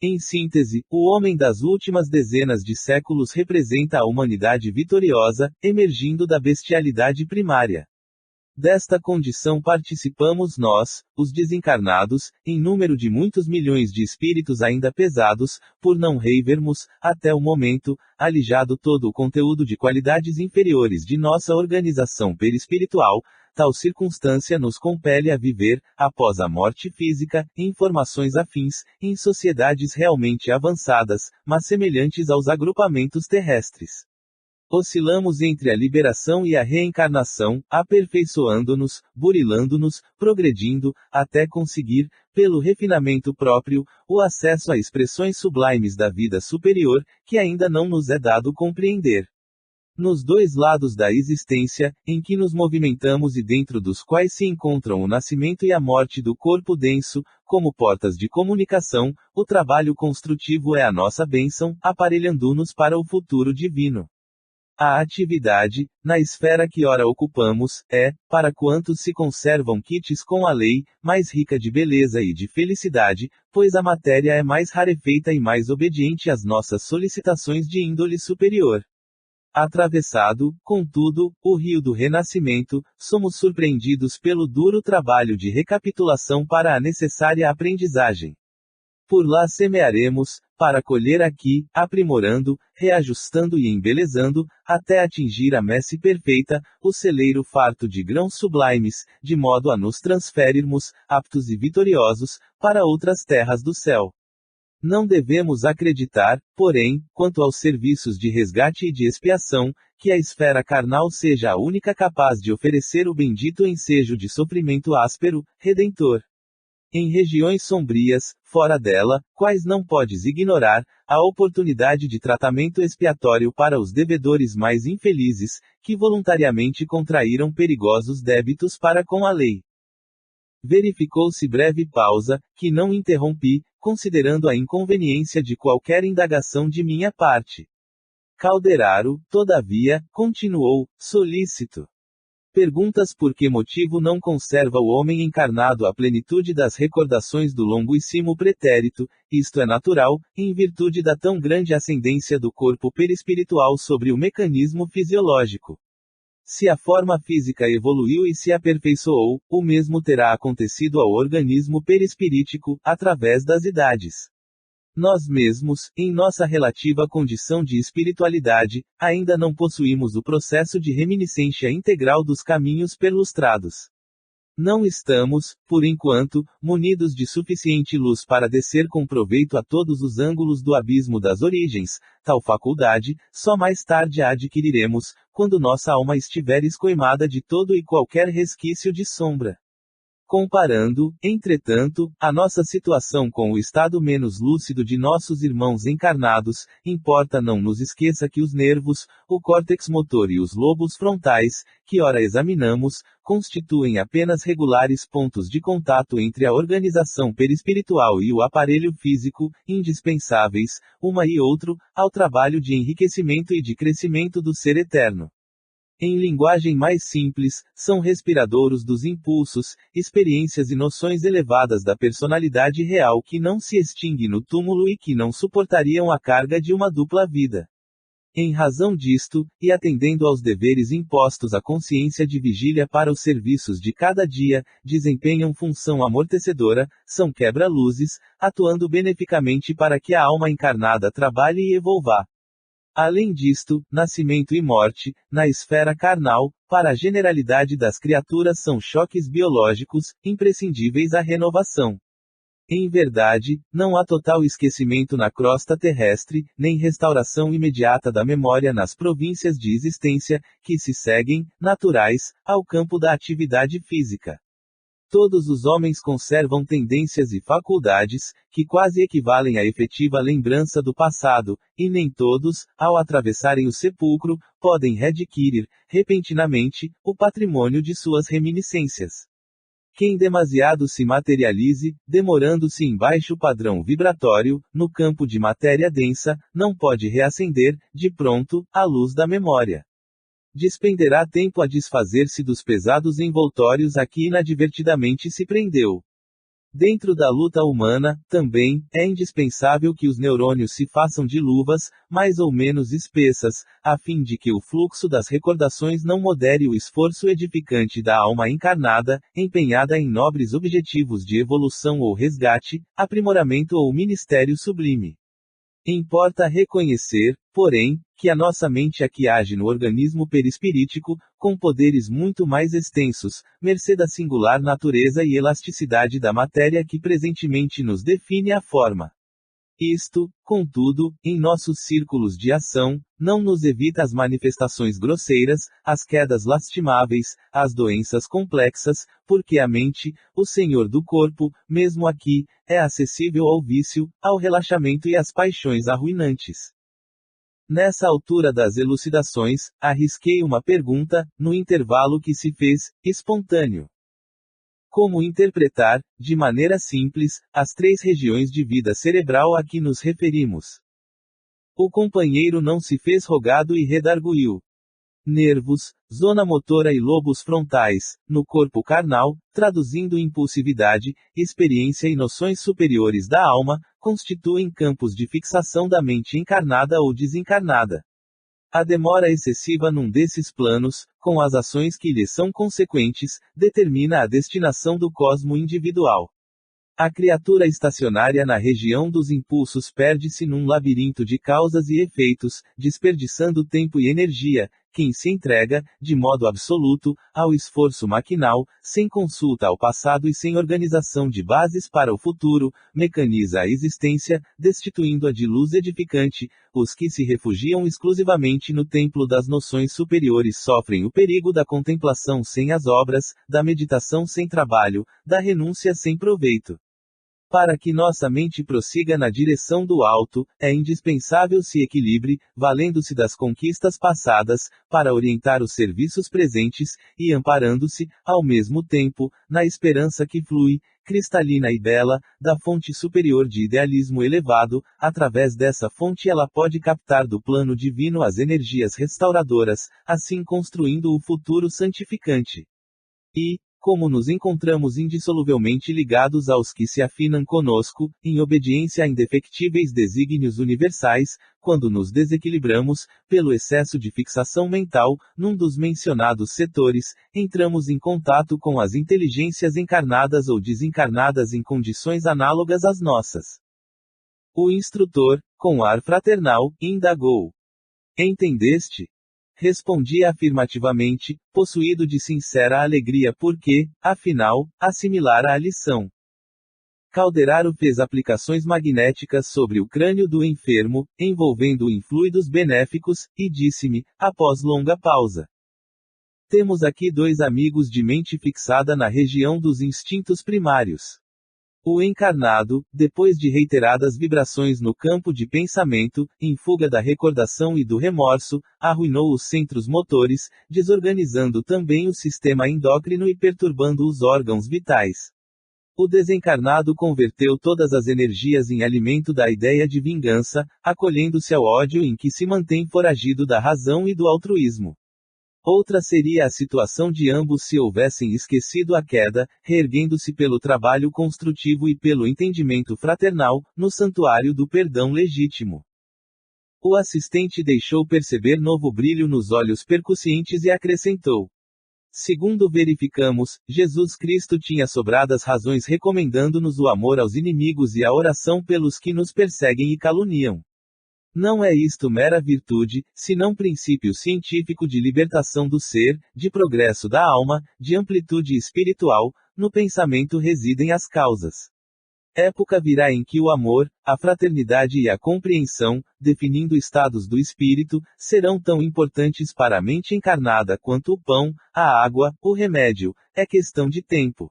Em síntese, o homem das últimas dezenas de séculos representa a humanidade vitoriosa, emergindo da bestialidade primária. Desta condição participamos nós, os desencarnados, em número de muitos milhões de espíritos ainda pesados, por não revermos, até o momento, alijado todo o conteúdo de qualidades inferiores de nossa organização perispiritual. Tal circunstância nos compele a viver, após a morte física, em formações afins, em sociedades realmente avançadas, mas semelhantes aos agrupamentos terrestres. Oscilamos entre a liberação e a reencarnação, aperfeiçoando-nos, burilando-nos, progredindo, até conseguir, pelo refinamento próprio, o acesso a expressões sublimes da vida superior, que ainda não nos é dado compreender. Nos dois lados da existência, em que nos movimentamos e dentro dos quais se encontram o nascimento e a morte do corpo denso, como portas de comunicação, o trabalho construtivo é a nossa bênção, aparelhando-nos para o futuro divino. A atividade, na esfera que ora ocupamos, é, para quantos se conservam quites com a lei, mais rica de beleza e de felicidade, pois a matéria é mais rarefeita e mais obediente às nossas solicitações de índole superior. Atravessado, contudo, o rio do renascimento, somos surpreendidos pelo duro trabalho de recapitulação para a necessária aprendizagem. Por lá semearemos, para colher aqui, aprimorando, reajustando e embelezando, até atingir a messe perfeita, o celeiro farto de grãos sublimes, de modo a nos transferirmos, aptos e vitoriosos, para outras terras do céu. Não devemos acreditar, porém, quanto aos serviços de resgate e de expiação, que a esfera carnal seja a única capaz de oferecer o bendito ensejo de sofrimento áspero, redentor. Em regiões sombrias, fora dela, quais não podes ignorar, a oportunidade de tratamento expiatório para os devedores mais infelizes, que voluntariamente contraíram perigosos débitos para com a lei. Verificou-se breve pausa, que não interrompi, considerando a inconveniência de qualquer indagação de minha parte. Calderaro, todavia, continuou, solícito. Perguntas por que motivo não conserva o homem encarnado a plenitude das recordações do longuíssimo pretérito, isto é natural, em virtude da tão grande ascendência do corpo perispiritual sobre o mecanismo fisiológico. Se a forma física evoluiu e se aperfeiçoou, o mesmo terá acontecido ao organismo perispirítico, através das idades. Nós mesmos, em nossa relativa condição de espiritualidade, ainda não possuímos o processo de reminiscência integral dos caminhos perlustrados. Não estamos, por enquanto, munidos de suficiente luz para descer com proveito a todos os ângulos do abismo das origens. Tal faculdade, só mais tarde a adquiriremos, quando nossa alma estiver escoimada de todo e qualquer resquício de sombra. Comparando, entretanto, a nossa situação com o estado menos lúcido de nossos irmãos encarnados, importa não nos esqueça que os nervos, o córtex motor e os lobos frontais, que ora examinamos, constituem apenas regulares pontos de contato entre a organização perispiritual e o aparelho físico, indispensáveis, uma e outro, ao trabalho de enriquecimento e de crescimento do ser eterno. Em linguagem mais simples, são respiradouros dos impulsos, experiências e noções elevadas da personalidade real que não se extingue no túmulo e que não suportariam a carga de uma dupla vida. Em razão disto, e atendendo aos deveres impostos à consciência de vigília para os serviços de cada dia, desempenham função amortecedora, são quebra-luzes, atuando beneficamente para que a alma encarnada trabalhe e evolva. Além disto, nascimento e morte, na esfera carnal, para a generalidade das criaturas são choques biológicos, imprescindíveis à renovação. Em verdade, não há total esquecimento na crosta terrestre, nem restauração imediata da memória nas províncias de existência, que se seguem, naturais, ao campo da atividade física. Todos os homens conservam tendências e faculdades, que quase equivalem à efetiva lembrança do passado, e nem todos, ao atravessarem o sepulcro, podem readquirir, repentinamente, o patrimônio de suas reminiscências. Quem demasiado se materialize, demorando-se em baixo padrão vibratório, no campo de matéria densa, não pode reacender, de pronto, a luz da memória. Dispenderá tempo a desfazer-se dos pesados envoltórios a que inadvertidamente se prendeu. Dentro da luta humana, também, é indispensável que os neurônios se façam de luvas, mais ou menos espessas, a fim de que o fluxo das recordações não modere o esforço edificante da alma encarnada, empenhada em nobres objetivos de evolução ou resgate, aprimoramento ou ministério sublime. Importa reconhecer, porém, que a nossa mente aqui age no organismo perispirítico, com poderes muito mais extensos, mercê da singular natureza e elasticidade da matéria que presentemente nos define a forma. Isto, contudo, em nossos círculos de ação, não nos evita as manifestações grosseiras, as quedas lastimáveis, as doenças complexas, porque a mente, o senhor do corpo, mesmo aqui, é acessível ao vício, ao relaxamento e às paixões arruinantes. Nessa altura das elucidações, arrisquei uma pergunta, no intervalo que se fez, espontâneo. Como interpretar, de maneira simples, as três regiões de vida cerebral a que nos referimos? O companheiro não se fez rogado e redarguiu. Nervos, zona motora e lobos frontais, no corpo carnal, traduzindo impulsividade, experiência e noções superiores da alma, constituem campos de fixação da mente encarnada ou desencarnada. A demora excessiva num desses planos, com as ações que lhe são consequentes, determina a destinação do cosmo individual. A criatura estacionária na região dos impulsos perde-se num labirinto de causas e efeitos, desperdiçando tempo e energia. Quem se entrega, de modo absoluto, ao esforço maquinal, sem consulta ao passado e sem organização de bases para o futuro, mecaniza a existência, destituindo-a de luz edificante. Os que se refugiam exclusivamente no templo das noções superiores sofrem o perigo da contemplação sem as obras, da meditação sem trabalho, da renúncia sem proveito. Para que nossa mente prossiga na direção do alto, é indispensável se equilibre, valendo-se das conquistas passadas, para orientar os serviços presentes, e amparando-se, ao mesmo tempo, na esperança que flui, cristalina e bela, da fonte superior de idealismo elevado. Através dessa fonte ela pode captar do plano divino as energias restauradoras, assim construindo o futuro santificante. E, como nos encontramos indissoluvelmente ligados aos que se afinam conosco, em obediência a indefectíveis desígnios universais, quando nos desequilibramos, pelo excesso de fixação mental, num dos mencionados setores, entramos em contato com as inteligências encarnadas ou desencarnadas em condições análogas às nossas. O instrutor, com ar fraternal, indagou: Entendeste? Respondi afirmativamente, possuído de sincera alegria porque, afinal, assimilara a lição. Calderaro fez aplicações magnéticas sobre o crânio do enfermo, envolvendo-o em fluidos benéficos, e disse-me, após longa pausa: Temos aqui dois amigos de mente fixada na região dos instintos primários. O encarnado, depois de reiteradas vibrações no campo de pensamento, em fuga da recordação e do remorso, arruinou os centros motores, desorganizando também o sistema endócrino e perturbando os órgãos vitais. O desencarnado converteu todas as energias em alimento da ideia de vingança, acolhendo-se ao ódio em que se mantém foragido da razão e do altruísmo. Outra seria a situação de ambos se houvessem esquecido a queda, reerguendo-se pelo trabalho construtivo e pelo entendimento fraternal, no santuário do perdão legítimo. O assistente deixou perceber novo brilho nos olhos percussientes e acrescentou: Segundo verificamos, Jesus Cristo tinha sobradas razões recomendando-nos o amor aos inimigos e a oração pelos que nos perseguem e caluniam. Não é isto mera virtude, senão princípio científico de libertação do ser, de progresso da alma, de amplitude espiritual. No pensamento residem as causas. Época virá em que o amor, a fraternidade e a compreensão, definindo estados do espírito, serão tão importantes para a mente encarnada quanto o pão, a água, o remédio. É questão de tempo.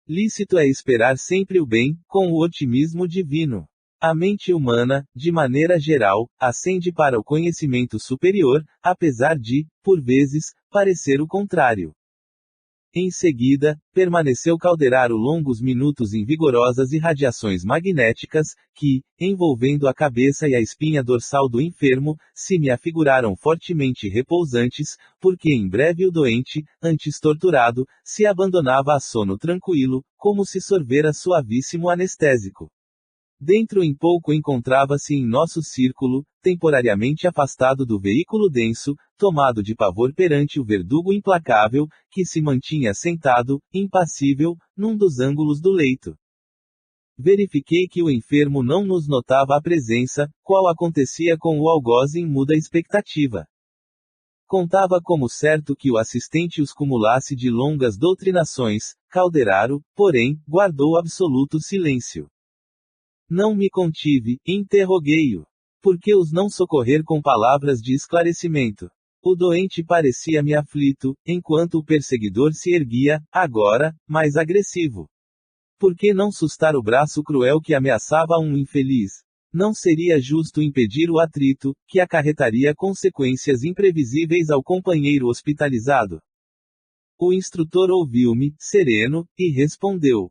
Lícito é esperar sempre o bem, com o otimismo divino. A mente humana, de maneira geral, ascende para o conhecimento superior, apesar de, por vezes, parecer o contrário. Em seguida, permaneceu Calderaro longos minutos em vigorosas irradiações magnéticas, que, envolvendo a cabeça e a espinha dorsal do enfermo, se me afiguraram fortemente repousantes, porque em breve o doente, antes torturado, se abandonava a sono tranquilo, como se sorvera suavíssimo anestésico. Dentro em pouco encontrava-se em nosso círculo, temporariamente afastado do veículo denso, tomado de pavor perante o verdugo implacável, que se mantinha sentado, impassível, num dos ângulos do leito. Verifiquei que o enfermo não nos notava a presença, qual acontecia com o algoz em muda expectativa. Contava como certo que o assistente os cumulasse de longas doutrinações. Calderaro, porém, guardou absoluto silêncio. Não me contive, interroguei-o. Por que os não socorrer com palavras de esclarecimento? O doente parecia-me aflito, enquanto o perseguidor se erguia, agora, mais agressivo. Por que não sustar o braço cruel que ameaçava um infeliz? Não seria justo impedir o atrito, que acarretaria consequências imprevisíveis ao companheiro hospitalizado? O instrutor ouviu-me, sereno, e respondeu: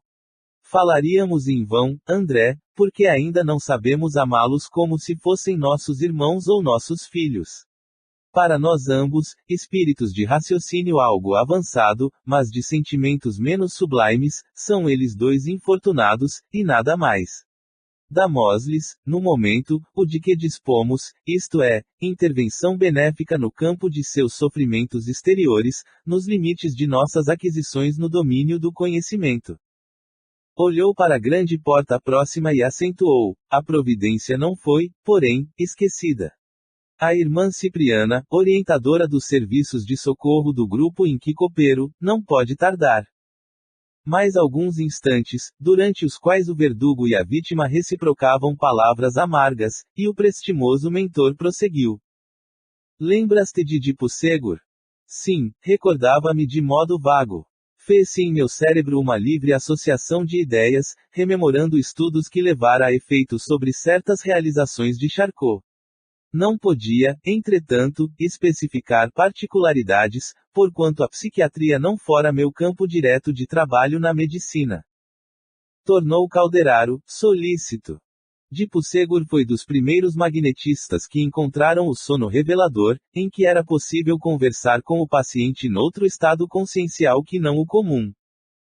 Falaríamos em vão, André, porque ainda não sabemos amá-los como se fossem nossos irmãos ou nossos filhos. Para nós ambos, espíritos de raciocínio algo avançado, mas de sentimentos menos sublimes, são eles dois infortunados, e nada mais. Damos-lhes, no momento, o de que dispomos, isto é, intervenção benéfica no campo de seus sofrimentos exteriores, nos limites de nossas aquisições no domínio do conhecimento. Olhou para a grande porta próxima e acentuou: a providência não foi, porém, esquecida. A irmã Cipriana, orientadora dos serviços de socorro do grupo em que coopero, não pode tardar. Mais alguns instantes, durante os quais o verdugo e a vítima reciprocavam palavras amargas, e o prestimoso mentor prosseguiu: Lembras-te de Dipo Segur? Sim, recordava-me de modo vago. Fez-se em meu cérebro uma livre associação de ideias, rememorando estudos que levara a efeitos sobre certas realizações de Charcot. Não podia, entretanto, especificar particularidades, porquanto a psiquiatria não fora meu campo direto de trabalho na medicina. Tornou Calderaro, solícito. De Puysegur foi dos primeiros magnetistas que encontraram o sono revelador, em que era possível conversar com o paciente noutro estado consciencial que não o comum.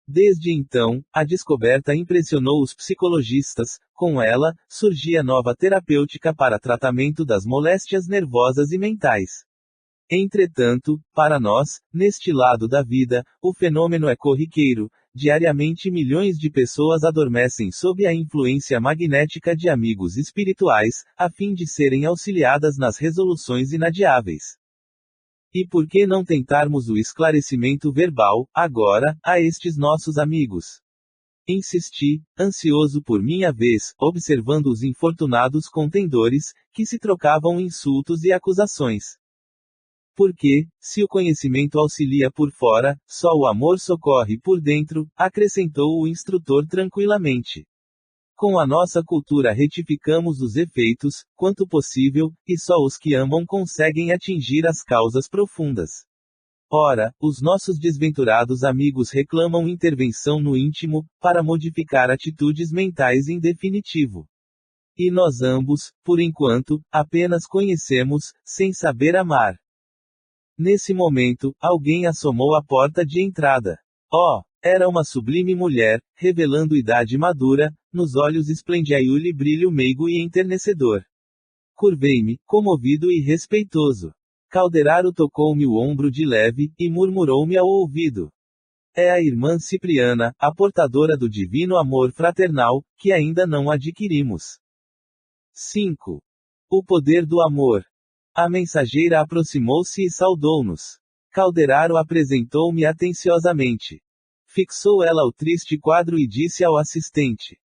Desde então, a descoberta impressionou os psicologistas, com ela, surgia nova terapêutica para tratamento das moléstias nervosas e mentais. Entretanto, para nós, neste lado da vida, o fenômeno é corriqueiro. Diariamente milhões de pessoas adormecem sob a influência magnética de amigos espirituais, a fim de serem auxiliadas nas resoluções inadiáveis. E por que não tentarmos o esclarecimento verbal, agora, a estes nossos amigos? Insisti, ansioso por minha vez, observando os infortunados contendores, que se trocavam insultos e acusações. Porque, se o conhecimento auxilia por fora, só o amor socorre por dentro, acrescentou o instrutor tranquilamente. Com a nossa cultura retificamos os efeitos, quanto possível, e só os que amam conseguem atingir as causas profundas. Ora, os nossos desventurados amigos reclamam intervenção no íntimo, para modificar atitudes mentais em definitivo. E nós ambos, por enquanto, apenas conhecemos, sem saber amar. Nesse momento, alguém assomou à porta de entrada. Oh! Era uma sublime mulher, revelando idade madura, nos olhos esplendia-lhe brilho meigo e enternecedor. Curvei-me, comovido e respeitoso. Calderaro tocou-me o ombro de leve, e murmurou-me ao ouvido. É a irmã Cipriana, a portadora do divino amor fraternal, que ainda não adquirimos. 5. O poder do amor. A mensageira aproximou-se e saudou-nos. Calderaro apresentou-me atenciosamente. Fixou ela o triste quadro e disse ao assistente: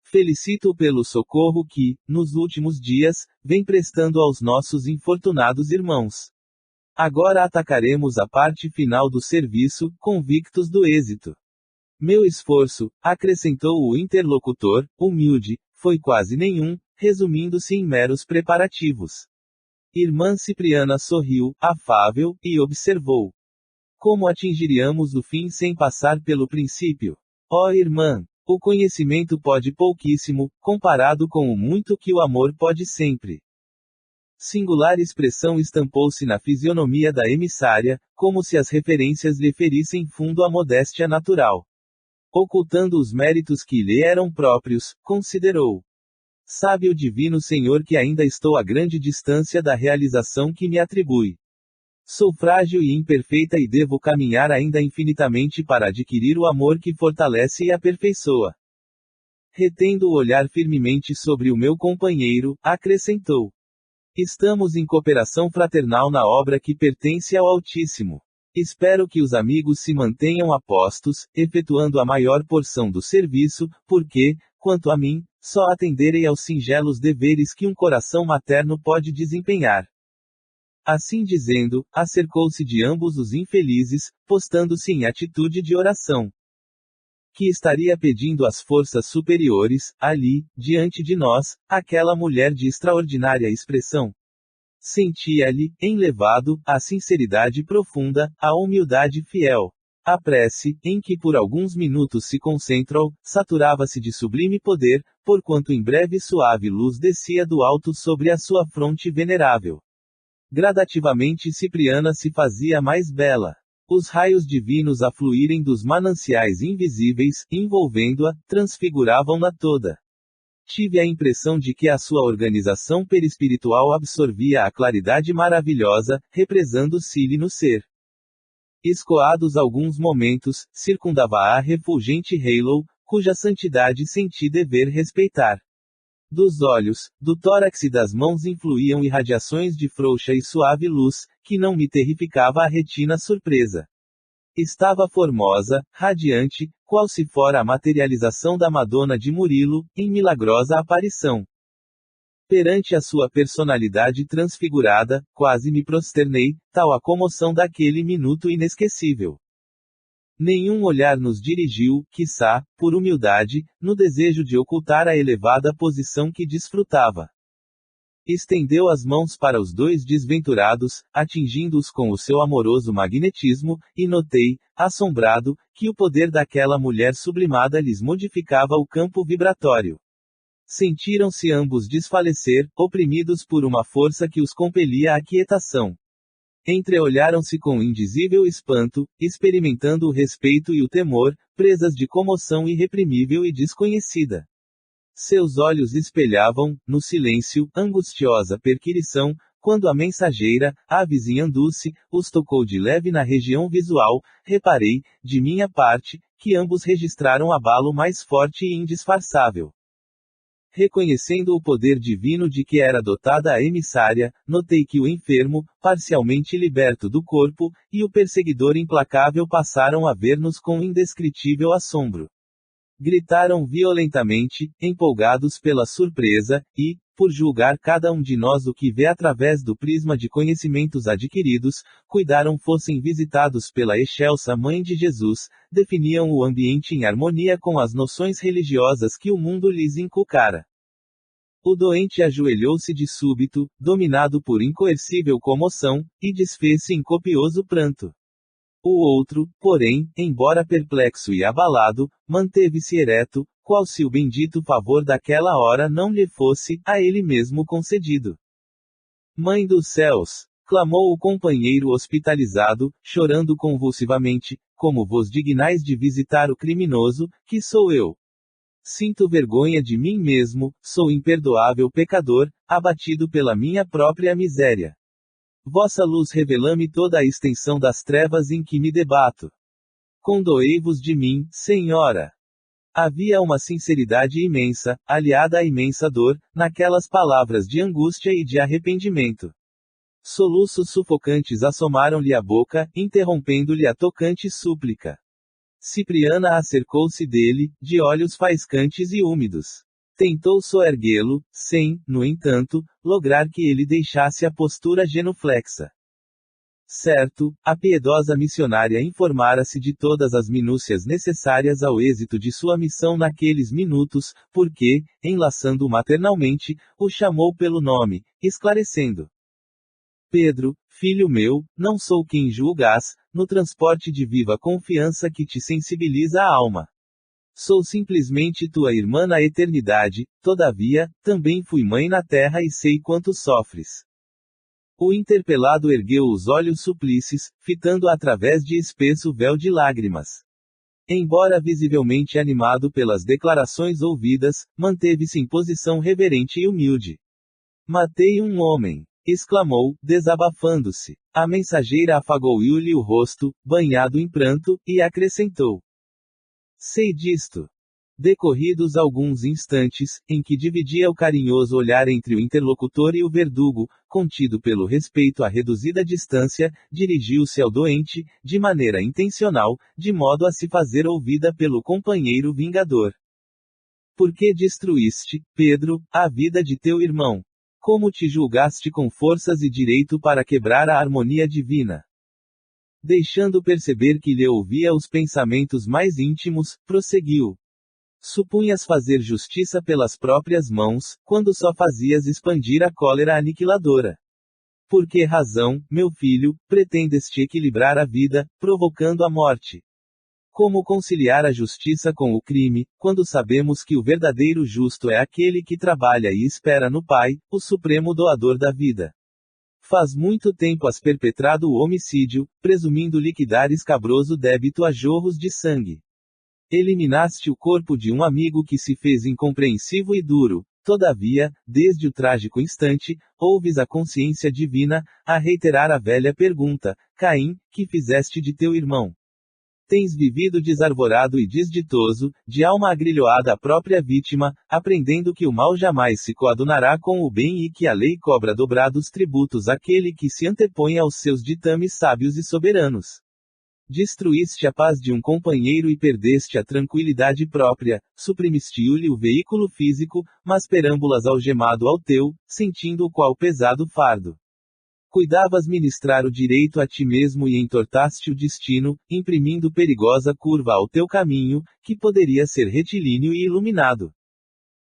Felicito-o pelo socorro que, nos últimos dias, vem prestando aos nossos infortunados irmãos. Agora atacaremos a parte final do serviço, convictos do êxito. Meu esforço, acrescentou o interlocutor, humilde, foi quase nenhum, resumindo-se em meros preparativos. Irmã Cipriana sorriu, afável, e observou. Como atingiríamos o fim sem passar pelo princípio? Ó irmã, o conhecimento pode pouquíssimo, comparado com o muito que o amor pode sempre. Singular expressão estampou-se na fisionomia da emissária, como se as referências lhe ferissem fundo à modéstia natural. Ocultando os méritos que lhe eram próprios, considerou. Sabe o divino Senhor que ainda estou a grande distância da realização que me atribui. Sou frágil e imperfeita e devo caminhar ainda infinitamente para adquirir o amor que fortalece e aperfeiçoa. Retendo o olhar firmemente sobre o meu companheiro, acrescentou. Estamos em cooperação fraternal na obra que pertence ao Altíssimo. Espero que os amigos se mantenham a postos, efetuando a maior porção do serviço, porque, quanto a mim, só atenderei aos singelos deveres que um coração materno pode desempenhar. Assim dizendo, acercou-se de ambos os infelizes, postando-se em atitude de oração. Que estaria pedindo às forças superiores, ali, diante de nós, aquela mulher de extraordinária expressão? Sentia-lhe, enlevado, a sinceridade profunda, a humildade fiel. A prece, em que por alguns minutos se concentrou, saturava-se de sublime poder, porquanto em breve suave luz descia do alto sobre a sua fronte venerável. Gradativamente Cipriana se fazia mais bela. Os raios divinos a fluírem dos mananciais invisíveis, envolvendo-a, transfiguravam-na toda. Tive a impressão de que a sua organização perispiritual absorvia a claridade maravilhosa, represando-se-lhe no ser. Escoados alguns momentos, circundava-a refulgente halo, cuja santidade senti dever respeitar. Dos olhos, do tórax e das mãos influíam irradiações de frouxa e suave luz, que não me terrificava a retina surpresa. Estava formosa, radiante, qual se fora a materialização da Madonna de Murilo, em milagrosa aparição. Perante a sua personalidade transfigurada, quase me prosternei, tal a comoção daquele minuto inesquecível. Nenhum olhar nos dirigiu, quiçá, por humildade, no desejo de ocultar a elevada posição que desfrutava. Estendeu as mãos para os dois desventurados, atingindo-os com o seu amoroso magnetismo, e notei, assombrado, que o poder daquela mulher sublimada lhes modificava o campo vibratório. Sentiram-se ambos desfalecer, oprimidos por uma força que os compelia à quietação. Entreolharam-se com indizível espanto, experimentando o respeito e o temor, presas de comoção irreprimível e desconhecida. Seus olhos espelhavam, no silêncio, angustiosa perquirição, quando a mensageira, avizinhando-se, os tocou de leve na região visual. Reparei, de minha parte, que ambos registraram abalo mais forte e indisfarçável. Reconhecendo o poder divino de que era dotada a emissária, notei que o enfermo, parcialmente liberto do corpo, e o perseguidor implacável passaram a ver-nos com indescritível assombro. Gritaram violentamente, empolgados pela surpresa, e, por julgar cada um de nós o que vê através do prisma de conhecimentos adquiridos, cuidaram fossem visitados pela excelsa Mãe de Jesus, definiam o ambiente em harmonia com as noções religiosas que o mundo lhes inculcara. O doente ajoelhou-se de súbito, dominado por incoercível comoção, e desfez-se em copioso pranto. O outro, porém, embora perplexo e abalado, manteve-se ereto, qual se o bendito favor daquela hora não lhe fosse, a ele mesmo concedido. Mãe dos céus! Clamou o companheiro hospitalizado, chorando convulsivamente, como vos dignais de visitar o criminoso, que sou eu. Sinto vergonha de mim mesmo, sou imperdoável pecador, abatido pela minha própria miséria. Vossa luz revela-me toda a extensão das trevas em que me debato. Condoei-vos de mim, Senhora. Havia uma sinceridade imensa, aliada à imensa dor, naquelas palavras de angústia e de arrependimento. Soluços sufocantes assomaram-lhe a boca, interrompendo-lhe a tocante súplica. Cipriana acercou-se dele, de olhos faiscantes e úmidos. Tentou soerguê-lo, sem, no entanto, lograr que ele deixasse a postura genuflexa. Certo, a piedosa missionária informara-se de todas as minúcias necessárias ao êxito de sua missão naqueles minutos, porque, enlaçando-o maternalmente, o chamou pelo nome, esclarecendo. Pedro, filho meu, não sou quem julgas, no transporte de viva confiança que te sensibiliza a alma. Sou simplesmente tua irmã na eternidade, todavia, também fui mãe na terra e sei quanto sofres. O interpelado ergueu os olhos suplices, fitando através de espesso véu de lágrimas. Embora visivelmente animado pelas declarações ouvidas, manteve-se em posição reverente e humilde. Matei um homem! Exclamou, desabafando-se. A mensageira afagou-lhe o rosto, banhado em pranto, e acrescentou. Sei disto. Decorridos alguns instantes, em que dividia o carinhoso olhar entre o interlocutor e o verdugo, contido pelo respeito à reduzida distância, dirigiu-se ao doente, de maneira intencional, de modo a se fazer ouvida pelo companheiro vingador. Por que destruíste, Pedro, a vida de teu irmão? Como te julgaste com forças e direito para quebrar a harmonia divina? Deixando perceber que lhe ouvia os pensamentos mais íntimos, prosseguiu. Supunhas fazer justiça pelas próprias mãos, quando só fazias expandir a cólera aniquiladora. Por que razão, meu filho, pretendeste equilibrar a vida, provocando a morte? Como conciliar a justiça com o crime, quando sabemos que o verdadeiro justo é aquele que trabalha e espera no Pai, o supremo doador da vida? Faz muito tempo has perpetrado o homicídio, presumindo liquidar escabroso débito a jorros de sangue. Eliminaste o corpo de um amigo que se fez incompreensivo e duro. Todavia, desde o trágico instante, ouves a consciência divina, a reiterar a velha pergunta, Caim, que fizeste de teu irmão? Tens vivido desarvorado e desditoso, de alma agrilhoada à própria vítima, aprendendo que o mal jamais se coadunará com o bem e que a lei cobra dobrados tributos àquele que se antepõe aos seus ditames sábios e soberanos. Destruíste a paz de um companheiro e perdeste a tranquilidade própria, suprimiste-lhe o veículo físico, mas perâmbulas algemado ao teu, sentindo o qual pesado fardo. Cuidavas ministrar o direito a ti mesmo e entortaste o destino, imprimindo perigosa curva ao teu caminho, que poderia ser retilíneo e iluminado.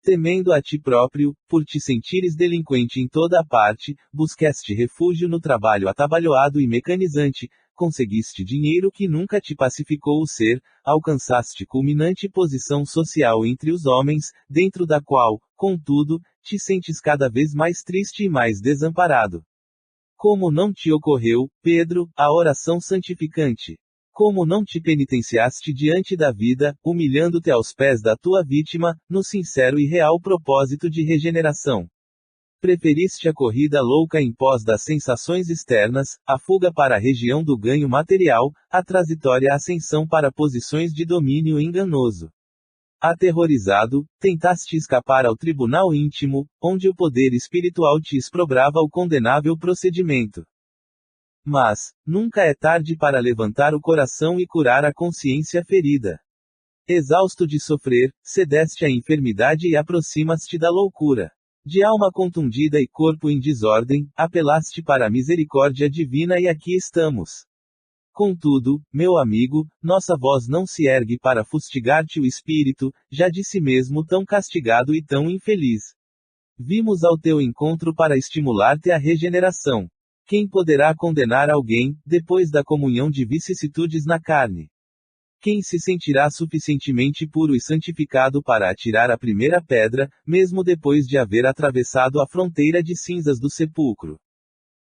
Temendo a ti próprio, por te sentires delinquente em toda a parte, buscaste refúgio no trabalho atabalhoado e mecanizante, conseguiste dinheiro que nunca te pacificou o ser, alcançaste culminante posição social entre os homens, dentro da qual, contudo, te sentes cada vez mais triste e mais desamparado. Como não te ocorreu, Pedro, a oração santificante? Como não te penitenciaste diante da vida, humilhando-te aos pés da tua vítima, no sincero e real propósito de regeneração? Preferiste a corrida louca em pós das sensações externas, a fuga para a região do ganho material, a transitória ascensão para posições de domínio enganoso. Aterrorizado, tentaste escapar ao tribunal íntimo, onde o poder espiritual te exprobrava o condenável procedimento. Mas, nunca é tarde para levantar o coração e curar a consciência ferida. Exausto de sofrer, cedeste à enfermidade e aproximaste da loucura. De alma contundida e corpo em desordem, apelaste para a misericórdia divina e aqui estamos. Contudo, meu amigo, nossa voz não se ergue para fustigar-te o espírito, já de si mesmo tão castigado e tão infeliz. Vimos ao teu encontro para estimular-te à regeneração. Quem poderá condenar alguém, depois da comunhão de vicissitudes na carne? Quem se sentirá suficientemente puro e santificado para atirar a primeira pedra, mesmo depois de haver atravessado a fronteira de cinzas do sepulcro?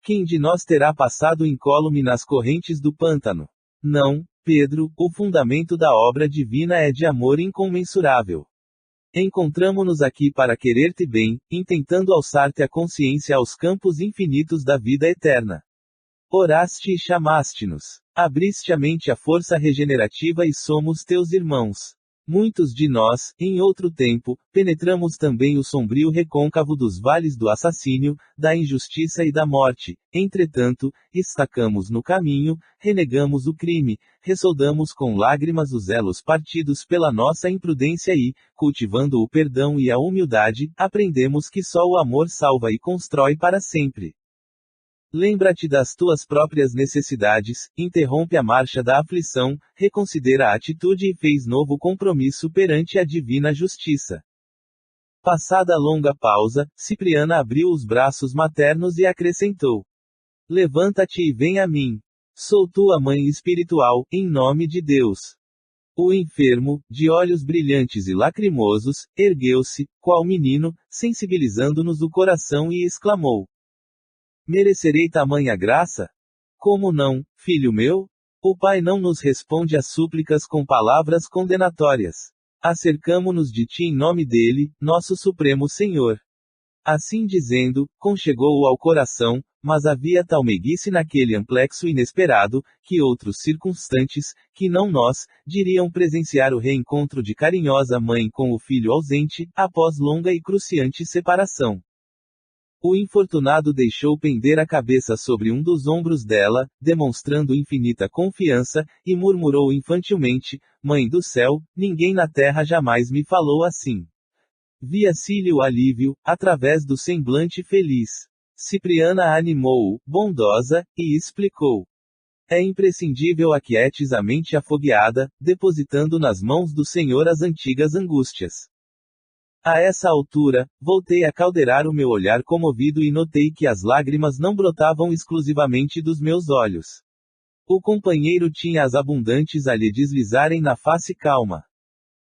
Quem de nós terá passado incólume nas correntes do pântano? Não, Pedro, o fundamento da obra divina é de amor incomensurável. Encontramo-nos aqui para querer-te bem, intentando alçar-te a consciência aos campos infinitos da vida eterna. Oraste e chamaste-nos. Abriste a mente à força regenerativa e somos teus irmãos. Muitos de nós, em outro tempo, penetramos também o sombrio recôncavo dos vales do assassínio, da injustiça e da morte. Entretanto, estacamos no caminho, renegamos o crime, ressoldamos com lágrimas os elos partidos pela nossa imprudência e, cultivando o perdão e a humildade, aprendemos que só o amor salva e constrói para sempre. Lembra-te das tuas próprias necessidades, interrompe a marcha da aflição, reconsidera a atitude e fez novo compromisso perante a divina justiça. Passada longa pausa, Cipriana abriu os braços maternos e acrescentou: Levanta-te e vem a mim. Sou tua mãe espiritual, em nome de Deus. O enfermo, de olhos brilhantes e lacrimosos, ergueu-se, qual menino, sensibilizando-nos o coração e exclamou: Merecerei tamanha graça? Como não, filho meu? O Pai não nos responde às súplicas com palavras condenatórias. Acercamo-nos de ti em nome dele, nosso Supremo Senhor. Assim dizendo, conchegou-o ao coração, mas havia tal meiguice naquele amplexo inesperado, que outros circunstantes, que não nós, diriam presenciar o reencontro de carinhosa mãe com o filho ausente, após longa e cruciante separação. O infortunado deixou pender a cabeça sobre um dos ombros dela, demonstrando infinita confiança, e murmurou infantilmente: Mãe do céu, ninguém na terra jamais me falou assim. Via-se-lhe o alívio, através do semblante feliz. Cipriana animou-o, bondosa, e explicou: É imprescindível aquietes a mente afogueada, depositando nas mãos do Senhor as antigas angústias. A essa altura, voltei a caldeirar o meu olhar comovido e notei que as lágrimas não brotavam exclusivamente dos meus olhos. O companheiro tinha as abundantes a lhe deslizarem na face calma.